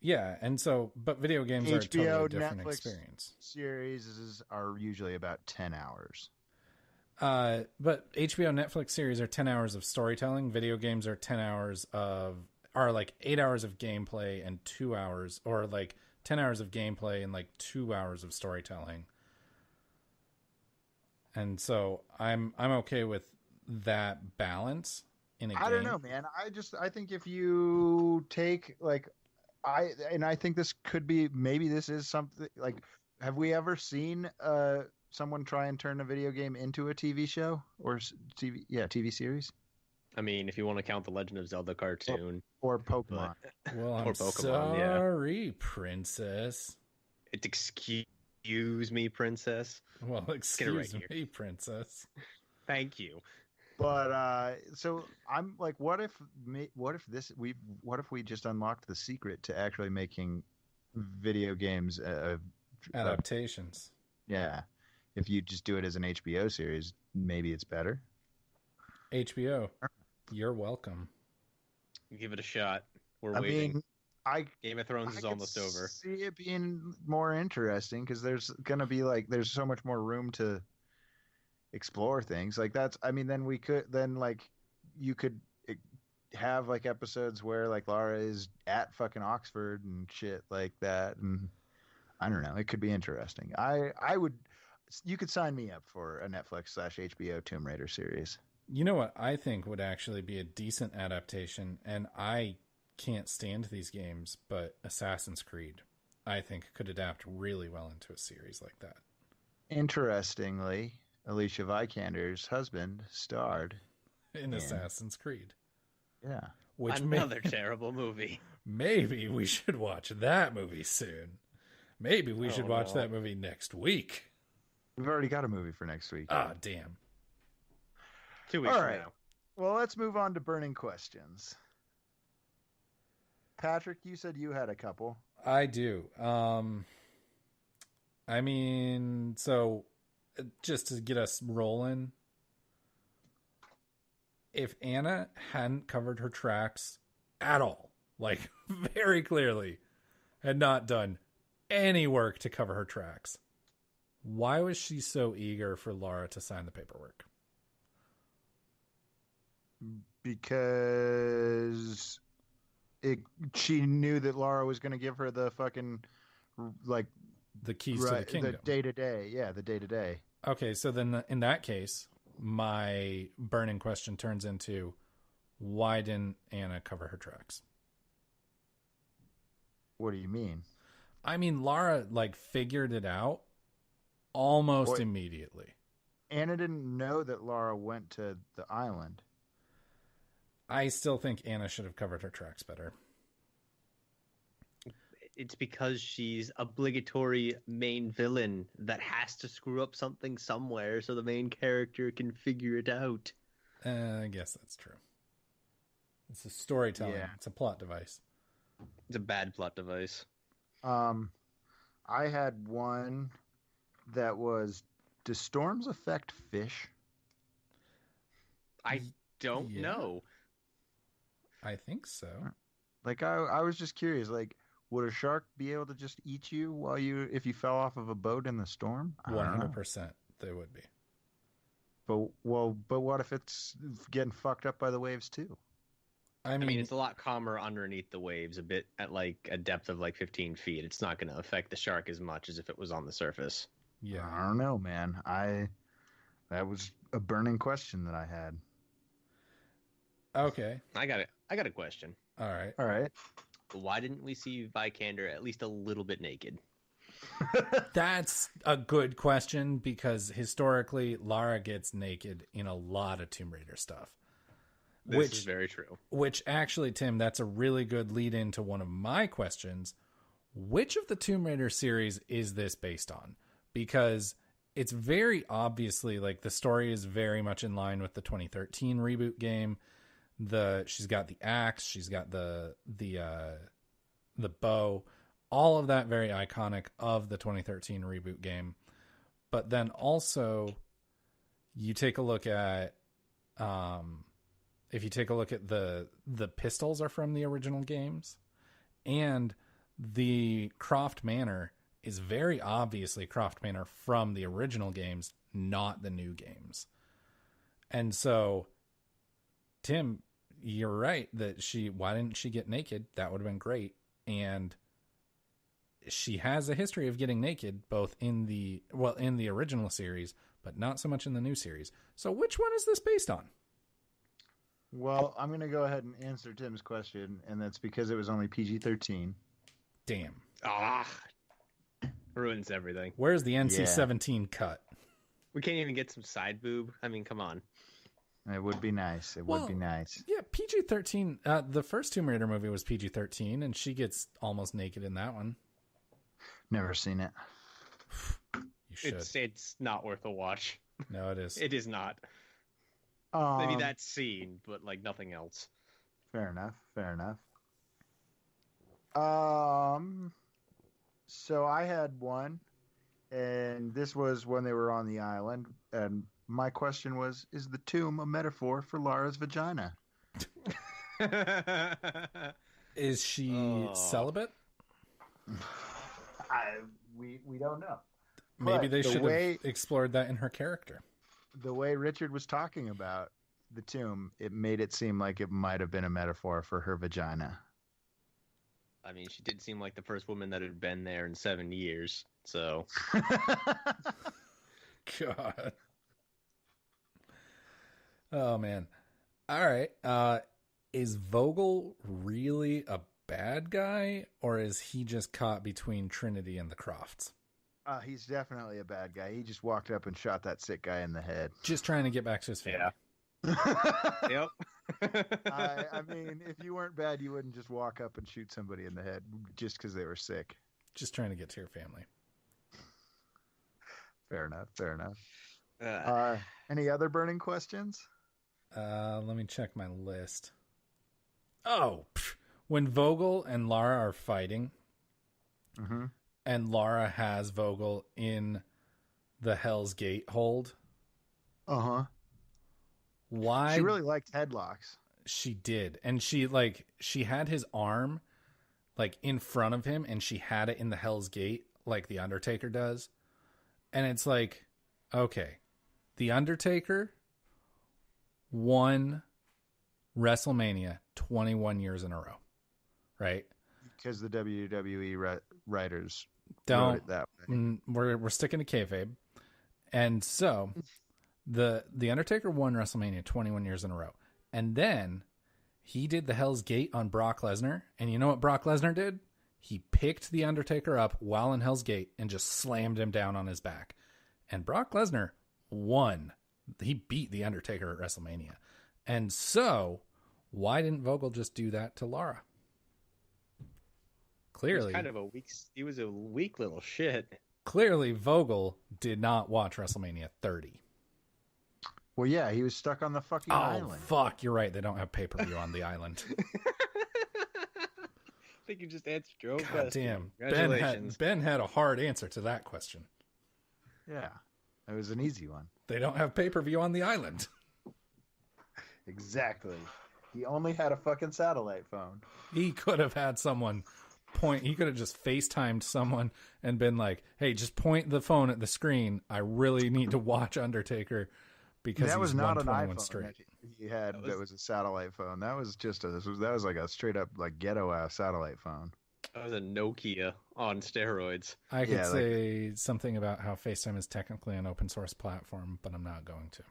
Yeah, and so, but video games are a totally different Netflix experience. Series are usually about 10 hours. But HBO Netflix series are 10 hours of storytelling. Video games are 10 hours of are like 8 hours of gameplay and 2 hours, or like 10 hours of gameplay and like 2 hours of storytelling. And so I'm okay with that balance in a game. I don't know, man. I think if you take like I think this could be, maybe this is something like, have we ever seen someone try and turn a video game into a TV show or TV series? I mean, if you want to count the Legend of Zelda cartoon or Pokemon. Well, I'm or Pokemon, sorry, princess. It's excuse me, princess. Well, excuse right me, princess. Thank you. But so I'm like, what if we just unlocked the secret to actually making video games adaptations? Yeah, if you just do it as an HBO series, maybe it's better. HBO, you're welcome. Give it a shot. We're waiting. mean, Game of Thrones is almost over. See it being more interesting because there's gonna be there's so much more room to explore things. Like that's, I mean, then you could have like episodes where like Lara is at fucking Oxford and shit like that, and I don't know, it could be interesting. You could sign me up for a Netflix/HBO Tomb Raider series. You know what I think would actually be a decent adaptation, and I can't stand these games, but Assassin's Creed, I think, could adapt really well into a series like that. Interestingly, Alicia Vikander's husband starred in Assassin's Creed. Yeah. Which another terrible movie. Maybe we should watch that movie soon. Maybe we should watch that movie next week. We've already got a movie for next week. Ah, damn. 2 weeks from now. Well, let's move on to burning questions. Patrick, you said you had a couple. I do. I mean, so just to get us rolling, if Anna hadn't covered her tracks at all, like very clearly had not done any work to cover her tracks, why was she so eager for Lara to sign the paperwork? Because she knew that Lara was going to give her the fucking, like, the keys to the kingdom. The day-to-day. Yeah, the day-to-day. Okay, so then in that case, my burning question turns into, why didn't Anna cover her tracks? What do you mean? I mean, Lara, like, figured it out almost immediately. Anna didn't know that Lara went to the island. I still think Anna should have covered her tracks better. It's because she's obligatory main villain that has to screw up something somewhere so the main character can figure it out. I guess that's true. It's a storytelling. Yeah. It's a plot device. It's a bad plot device. I had one that was, do storms affect fish? I don't know. I think so. Like, I was just curious, like, would a shark be able to just eat you if you fell off of a boat in the storm? 100% they would be. But what if it's getting fucked up by the waves too? I mean, it's a lot calmer underneath the waves, a bit at like a depth of like 15 feet. It's not going to affect the shark as much as if it was on the surface. Yeah, I don't know, man. That was a burning question that I had. Okay, I got a question. All right. Why didn't we see Vikander at least a little bit naked? That's a good question, because historically Lara gets naked in a lot of Tomb Raider stuff. This is very true. Which actually, Tim, that's a really good lead into one of my questions. Which of the Tomb Raider series is this based on? Because it's very obviously, like, the story is very much in line with the 2013 reboot game. She's got the axe, she's got the bow, all of that very iconic of the 2013 reboot game. But then also, you take a look at, if you take a look at the pistols are from the original games, and the Croft Manor is very obviously Croft Manor from the original games, not the new games. And so, Tim, you're right that why didn't she get naked? That would have been great. And she has a history of getting naked, both in the original series, but not so much in the new series. So which one is this based on? Well, I'm going to go ahead and answer Tim's question, and that's because it was only PG-13. Damn. Ruins everything. Where's the NC-17 cut? We can't even get some side boob. I mean, come on. It would be nice. It would be nice. Yeah, PG-13. The first Tomb Raider movie was PG-13, and she gets almost naked in that one. Never seen it. You should. It's not worth a watch. No, it is. It is not. Maybe that scene, but like nothing else. Fair enough. So I had one, and this was when they were on the island, and my question was, is the tomb a metaphor for Lara's vagina? Is she celibate? We don't know. Maybe But they the should way- have explored that in her character. The way Richard was talking about the tomb, it made it seem like it might have been a metaphor for her vagina. I mean, she did seem like the first woman that had been there in 7 years. So, God. Oh, man. All right. Is Vogel really a bad guy, or is he just caught between Trinity and the Crofts? He's definitely a bad guy. He just walked up and shot that sick guy in the head. Just trying to get back to his family. Yep. I mean, if you weren't bad, you wouldn't just walk up and shoot somebody in the head just because they were sick. Just trying to get to your family. Fair enough. Any other burning questions? Let me check my list. Oh, when Vogel and Lara are fighting, and Lara has Vogel in the Hell's Gate hold. Why? She really liked headlocks. She did. And she had his arm like in front of him, and she had it in the Hell's Gate like the Undertaker does. And it's like, okay, the Undertaker won WrestleMania 21 years in a row, right? Because the WWE writers don't wrote it that way. We're sticking to kayfabe. And so the Undertaker won WrestleMania 21 years in a row. And then he did the Hell's Gate on Brock Lesnar. And you know what Brock Lesnar did? He picked the Undertaker up while in Hell's Gate and just slammed him down on his back. And Brock Lesnar won. He beat the Undertaker at WrestleMania. And so why didn't Vogel just do that to Lara? Clearly, he was a weak little shit. Clearly, Vogel did not watch WrestleMania 30. Well, yeah, he was stuck on the fucking island. Fuck, you're right. They don't have pay-per-view on the island. I think you just answered your own God question. damn. Congratulations. Ben had a hard answer to that question. Yeah, it was an easy one. They don't have pay-per-view on the island. Exactly. He only had a fucking satellite phone. He could have had someone he could have just FaceTimed someone and been like, hey, just point the phone at the screen. I really need to watch Undertaker because that was not an iPhone straight. that he had. That was a satellite phone. That was just that was like a straight up like ghetto ass satellite phone. That was a Nokia on steroids. I could say something about how FaceTime is technically an open source platform, but I'm not going to.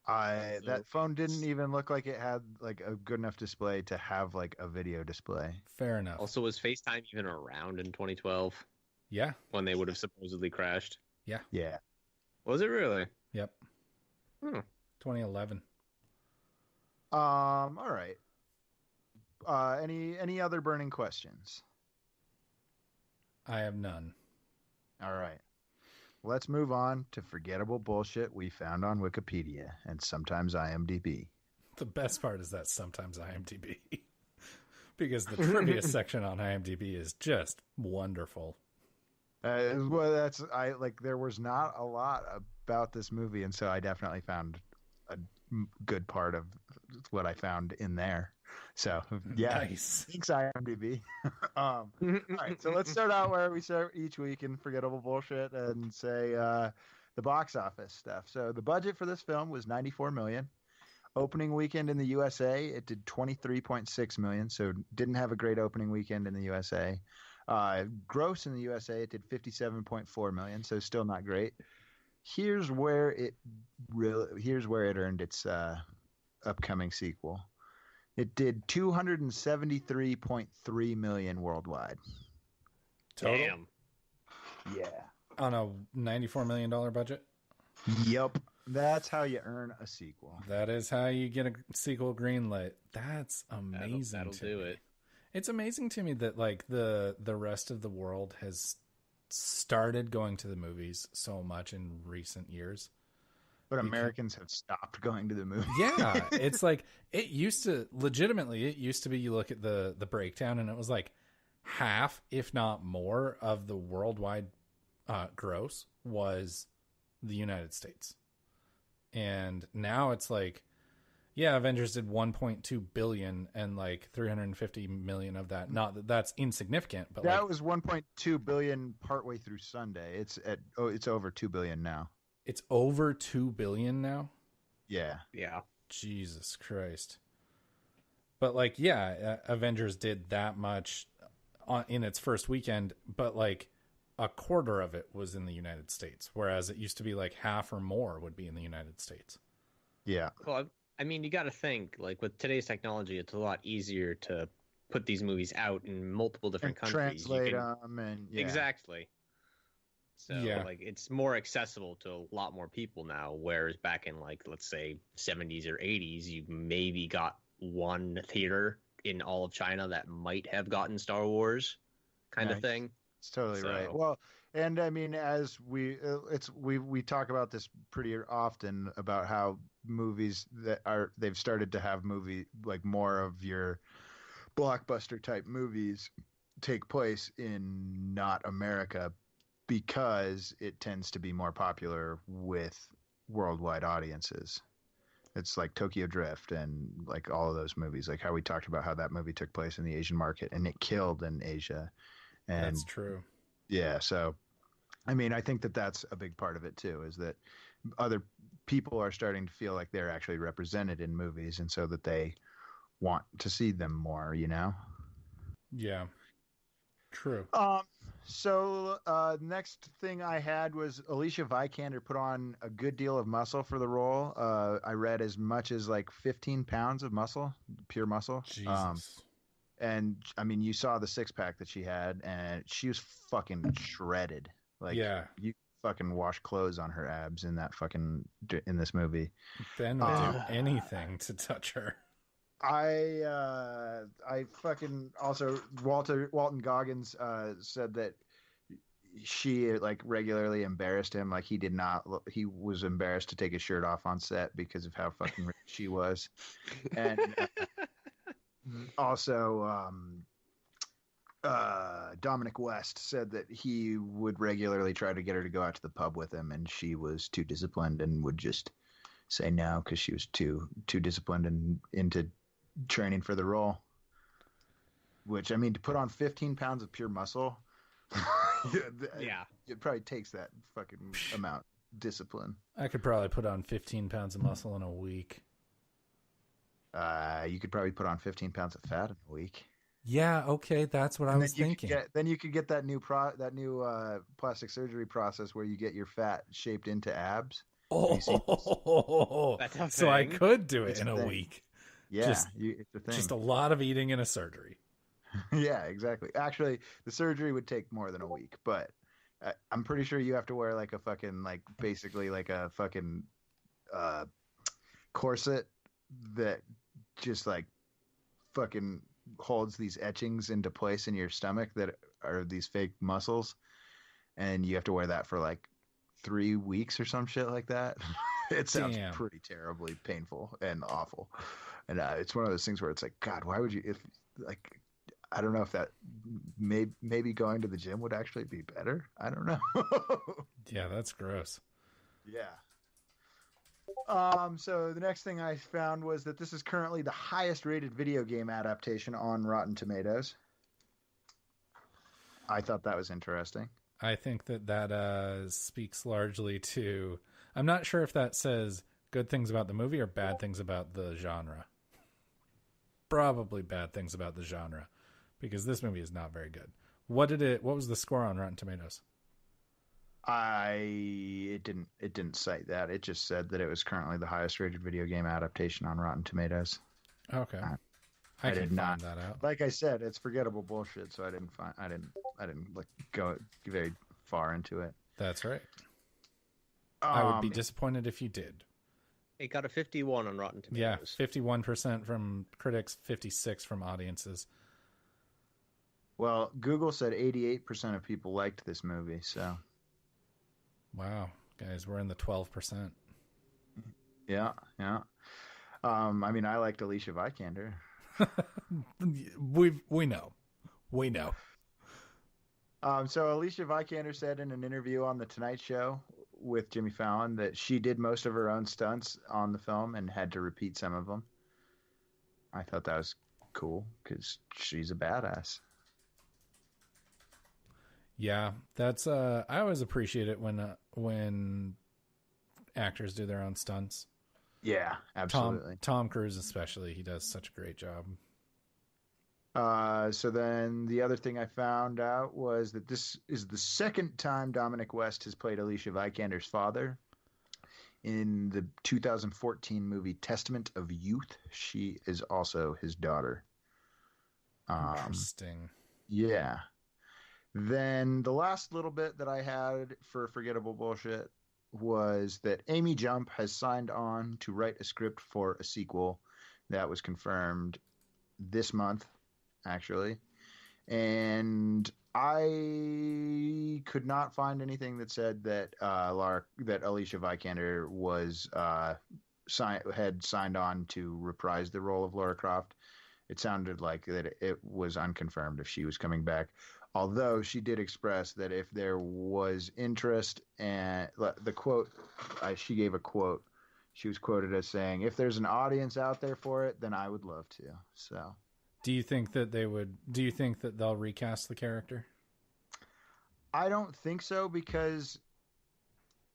That phone didn't even look like it had like a good enough display to have like a video display. Fair enough. Also, was FaceTime even around in 2012? Yeah. When they would have supposedly crashed? Yeah. Yeah. Was it really? Yep. 2011. All right. Any other burning questions? I have none. All right. Let's move on to forgettable bullshit we found on Wikipedia and sometimes IMDb. The best part is that sometimes IMDb. Because the trivia section on IMDb is just wonderful. Well, there was not a lot about this movie, and so I definitely found a good part of what I found in there. So, yeah. Nice. Thanks, IMDb. All right, so let's start out where we start each week in forgettable bullshit and say the box office stuff. So the budget for this film was $94 million. Opening weekend in the USA, it did 23.6 million, so didn't have a great opening weekend in the USA. Gross in the USA, it did 57.4 million, so still not great. Here's where it earned its upcoming sequel. It did 273.3 million worldwide. Total? Damn. Yeah. On a $94 million budget? Yep. That's how you earn a sequel. That is how you get a sequel greenlit. That's amazing. That'll do it. It's amazing to me that like the rest of the world has started going to the movies so much in recent years. But Americans have stopped going to the movies. Yeah. It's like it used to be you look at the breakdown and it was like half, if not more, of the worldwide gross was the United States. And now it's like, yeah, Avengers did 1.2 billion and like 350 million of that. Not that that's insignificant, but that was 1.2 billion partway through Sunday. It's over 2 billion now. It's over 2 billion now? Yeah. Yeah. Jesus Christ. But like, yeah, Avengers did that much in its first weekend, but like a quarter of it was in the United States, whereas it used to be like half or more would be in the United States. Yeah. Well, I mean, you got to think, like, with today's technology, it's a lot easier to put these movies out in multiple different countries. Translate them and yeah. Exactly. So, Yeah. like, it's more accessible to a lot more people now, whereas back in, like, let's say 70s or 80s, you maybe got one theater in all of China that might have gotten Star Wars kind of thing. It's totally right. Well, and I mean, as we talk about this pretty often about how movies they've started to have like more of your blockbuster type movies take place in not America because it tends to be more popular with worldwide audiences. It's like Tokyo Drift and like all of those movies, like how we talked about how that movie took place in the Asian market and it killed in Asia. And that's true. Yeah. So, I mean, I think that that's a big part of it too, is that other people are starting to feel like they're actually represented in movies and so that they want to see them more, you know? Yeah. True. So next thing I had was Alicia Vikander put on a good deal of muscle for the role. I read as much as like 15 pounds of muscle, pure muscle. Jesus. And I mean, you saw the 6-pack that she had, and she was fucking shredded. Like, yeah, you fucking wash clothes on her abs in this movie. Ben would do anything to touch her. I fucking also Walton Goggins said that she like regularly embarrassed him. Like he was embarrassed to take his shirt off on set because of how fucking rich she was. And also Dominic West said that he would regularly try to get her to go out to the pub with him, and she was too disciplined and would just say no because she was too disciplined and into training for the role. Which, I mean, to put on 15 pounds of pure muscle, yeah, it probably takes that fucking amount of discipline. I could probably put on 15 pounds of muscle in a week. You could probably put on 15 pounds of fat in a week. Yeah, okay, that's what I was thinking. Then you could get that new plastic surgery process where you get your fat shaped into abs. Oh, so I could do it in a week. Yeah, it's a thing. Just a lot of eating and a surgery. Yeah, exactly. Actually, the surgery would take more than a week, but I'm pretty sure you have to wear like a fucking basically like a fucking corset that just like fucking holds these etchings into place in your stomach that are these fake muscles, and you have to wear that for like 3 weeks or some shit like that. It sounds pretty terribly painful and awful. And it's one of those things where it's like, God, why would you? If like, I don't know if that maybe going to the gym would actually be better. I don't know. Yeah, that's gross. Yeah. So the next thing I found was that this is currently the highest rated video game adaptation on Rotten Tomatoes. I thought that was interesting. I think that speaks largely to, I'm not sure if that says Good things about the movie or bad things about the genre? Probably bad things about the genre, because this movie is not very good. What was the score on Rotten Tomatoes? It didn't cite that. It just said that it was currently the highest rated video game adaptation on Rotten Tomatoes. Okay. I did not find that out. Like I said, it's forgettable bullshit, so I didn't like go very far into it. That's right. I would be disappointed if you did. It got a 51 on Rotten Tomatoes. Yeah, 51% from critics, 56% from audiences. Well, Google said 88% of people liked this movie, so. Wow, guys, we're in the 12%. Yeah. I mean, I liked Alicia Vikander. We know. So Alicia Vikander said in an interview on The Tonight Show with Jimmy Fallon that she did most of her own stunts on the film and had to repeat some of them. I thought that was cool because she's a badass. Yeah, that's I always appreciate it when actors do their own stunts. Yeah, absolutely. Tom Cruise especially, he does such a great job. So then the other thing I found out was that this is the second time Dominic West has played Alicia Vikander's father. In the 2014 movie Testament of Youth, she is also his daughter. Interesting. Yeah. Then the last little bit that I had for forgettable bullshit was that Amy Jump has signed on to write a script for a sequel that was confirmed this month, actually. And I could not find anything that said that that Alicia Vikander was had signed on to reprise the role of Lara Croft. It sounded like that it was unconfirmed if she was coming back. Although she did express that if there was interest, and the quote, she gave a quote. She was quoted as saying, "If there's an audience out there for it, then I would love to." So, do you think that they'll recast the character? I don't think so, because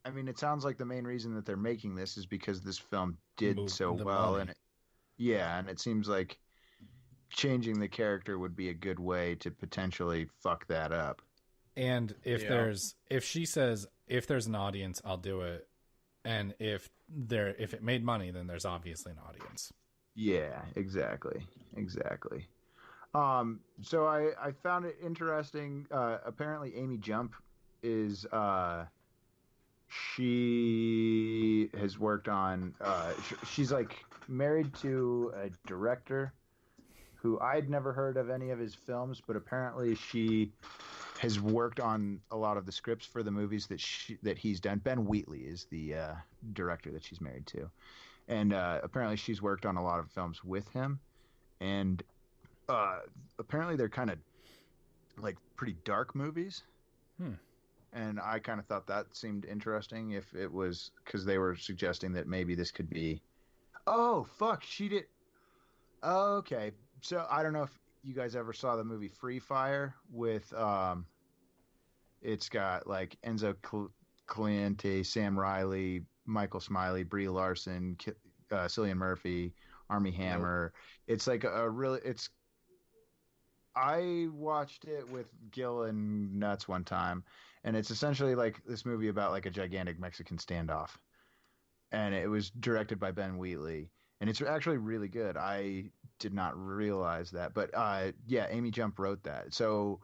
I mean, it sounds like the main reason that they're making this is because this film did so well, and it seems like changing the character would be a good way to potentially fuck that up. And if she says, if there's an audience, I'll do it, and if it made money, then there's obviously an audience. Yeah, exactly. So I found it interesting. Apparently Amy Jump is she has worked on she's like married to a director who I'd never heard of any of his films, but apparently she has worked on a lot of the scripts for the movies that he's done. Ben Wheatley is the director that she's married to, and apparently she's worked on a lot of films with him, and apparently they're kind of like pretty dark movies. And I kind of thought that seemed interesting if it was because they were suggesting that maybe this could be. Oh fuck, she did. Okay. So I don't know if you guys ever saw the movie Free Fire with it's got like Enzo Cliente, Sam Riley, Michael Smiley, Brie Larson, Cillian Murphy, Armie Hammer. It's like I watched it with Gil and Nuts one time, and it's essentially like this movie about like a gigantic Mexican standoff, and it was directed by Ben Wheatley. And it's actually really good. I did not realize that. But yeah, Amy Jump wrote that. So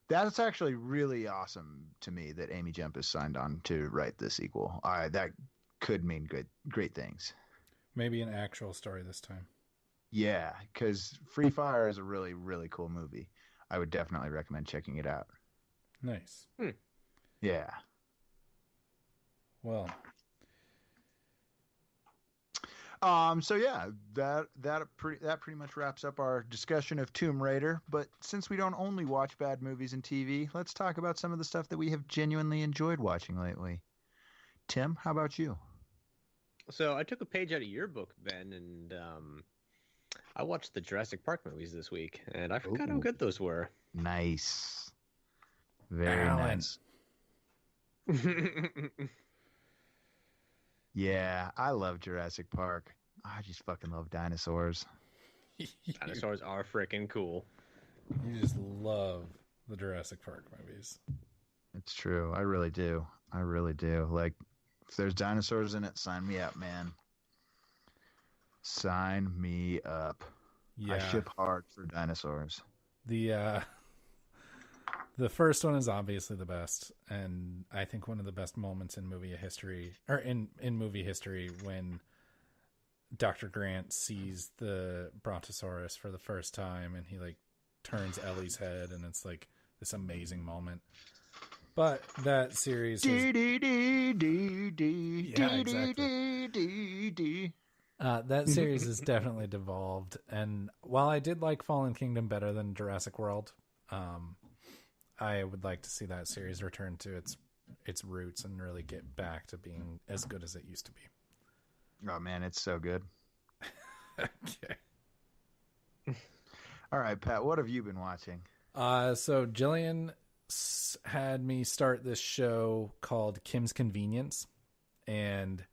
that's actually really awesome to me that Amy Jump is signed on to write the sequel. That could mean great things. Maybe an actual story this time. Yeah, because Free Fire is a really, really cool movie. I would definitely recommend checking it out. Nice. Yeah. Well... So yeah, that pretty much wraps up our discussion of Tomb Raider. But since we don't only watch bad movies and TV, let's talk about some of the stuff that we have genuinely enjoyed watching lately. Tim, how about you? So I took a page out of your book, Ben, and I watched the Jurassic Park movies this week, and I forgot how good those were. Nice. Very nice. Yeah, I love Jurassic Park. I just fucking love dinosaurs. Dinosaurs are freaking cool. You just love the Jurassic Park movies. It's true. I really do. I really do. Like, if there's dinosaurs in it, sign me up, man. Sign me up. Yeah. I ship hard for dinosaurs. The first one is obviously the best, and I think one of the best moments in movie history, or in movie history, when Dr. Grant sees the Brontosaurus for the first time, and he like turns Ellie's head, and it's like this amazing moment. But that series has... that series has definitely devolved, and while I did like Fallen Kingdom better than Jurassic World, I would like to see that series return to its roots and really get back to being as good as it used to be. Oh man, it's so good. Okay. All right, Pat, what have you been watching? So Jillian had me start this show called Kim's Convenience, and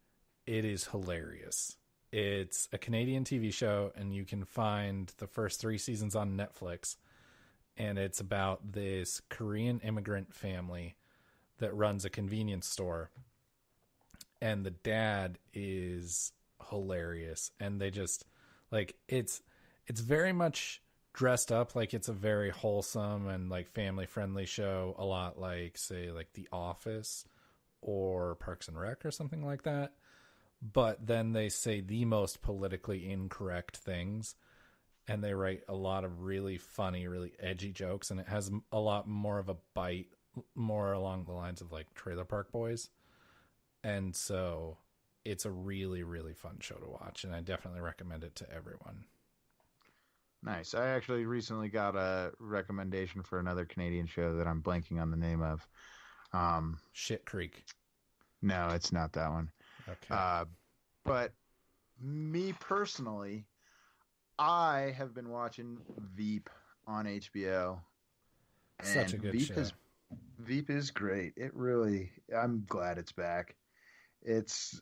it is hilarious. It's a Canadian TV show, and you can find the first 3 seasons on Netflix. And it's about this Korean immigrant family that runs a convenience store. And the dad is hilarious. And they just, like, it's very much dressed up like it's a very wholesome and, like, family-friendly show. A lot like, say, like The Office or Parks and Rec or something like that. But then they say the most politically incorrect things. And they write a lot of really funny, really edgy jokes. And it has a lot more of a bite, more along the lines of like Trailer Park Boys. And so it's a really, really fun show to watch. And I definitely recommend it to everyone. Nice. I actually recently got a recommendation for another Canadian show that I'm blanking on the name of. Shit Creek. No, it's not that one. Okay. But me personally, I have been watching Veep on HBO. Such a good Veep show. Veep is great. I'm glad it's back. This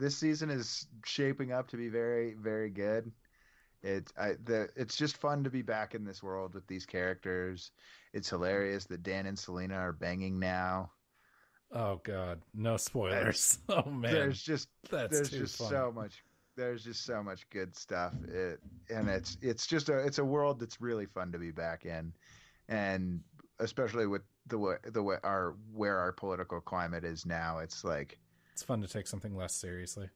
season is shaping up to be very, very good. It's just fun to be back in this world with these characters. It's hilarious that Dan and Selena are banging now. Oh God, no spoilers. Oh man, there's just funny. so much good stuff. It's a world that's really fun to be back in, and especially with where our political climate is now. It's like it's fun to take something less seriously.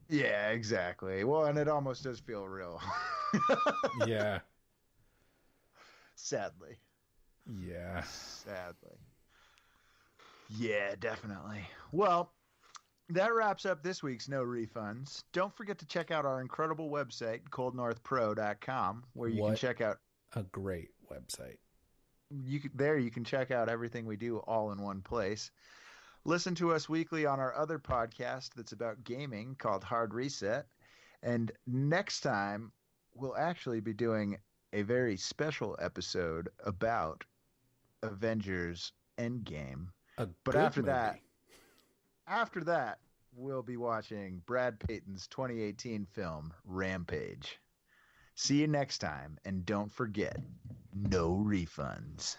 Yeah, exactly. Well, and it almost does feel real. Yeah. Sadly. Yeah. Sadly. Yeah, definitely. Well, that wraps up this week's No Refunds. Don't forget to check out our incredible website, coldnorthpro.com, where you can check out a great website. You can check out everything we do all in one place. Listen to us weekly on our other podcast that's about gaming called Hard Reset. And next time, we'll actually be doing a very special episode about Avengers Endgame. But after that, we'll be watching Brad Payton's 2018 film, Rampage. See you next time, and don't forget, no refunds.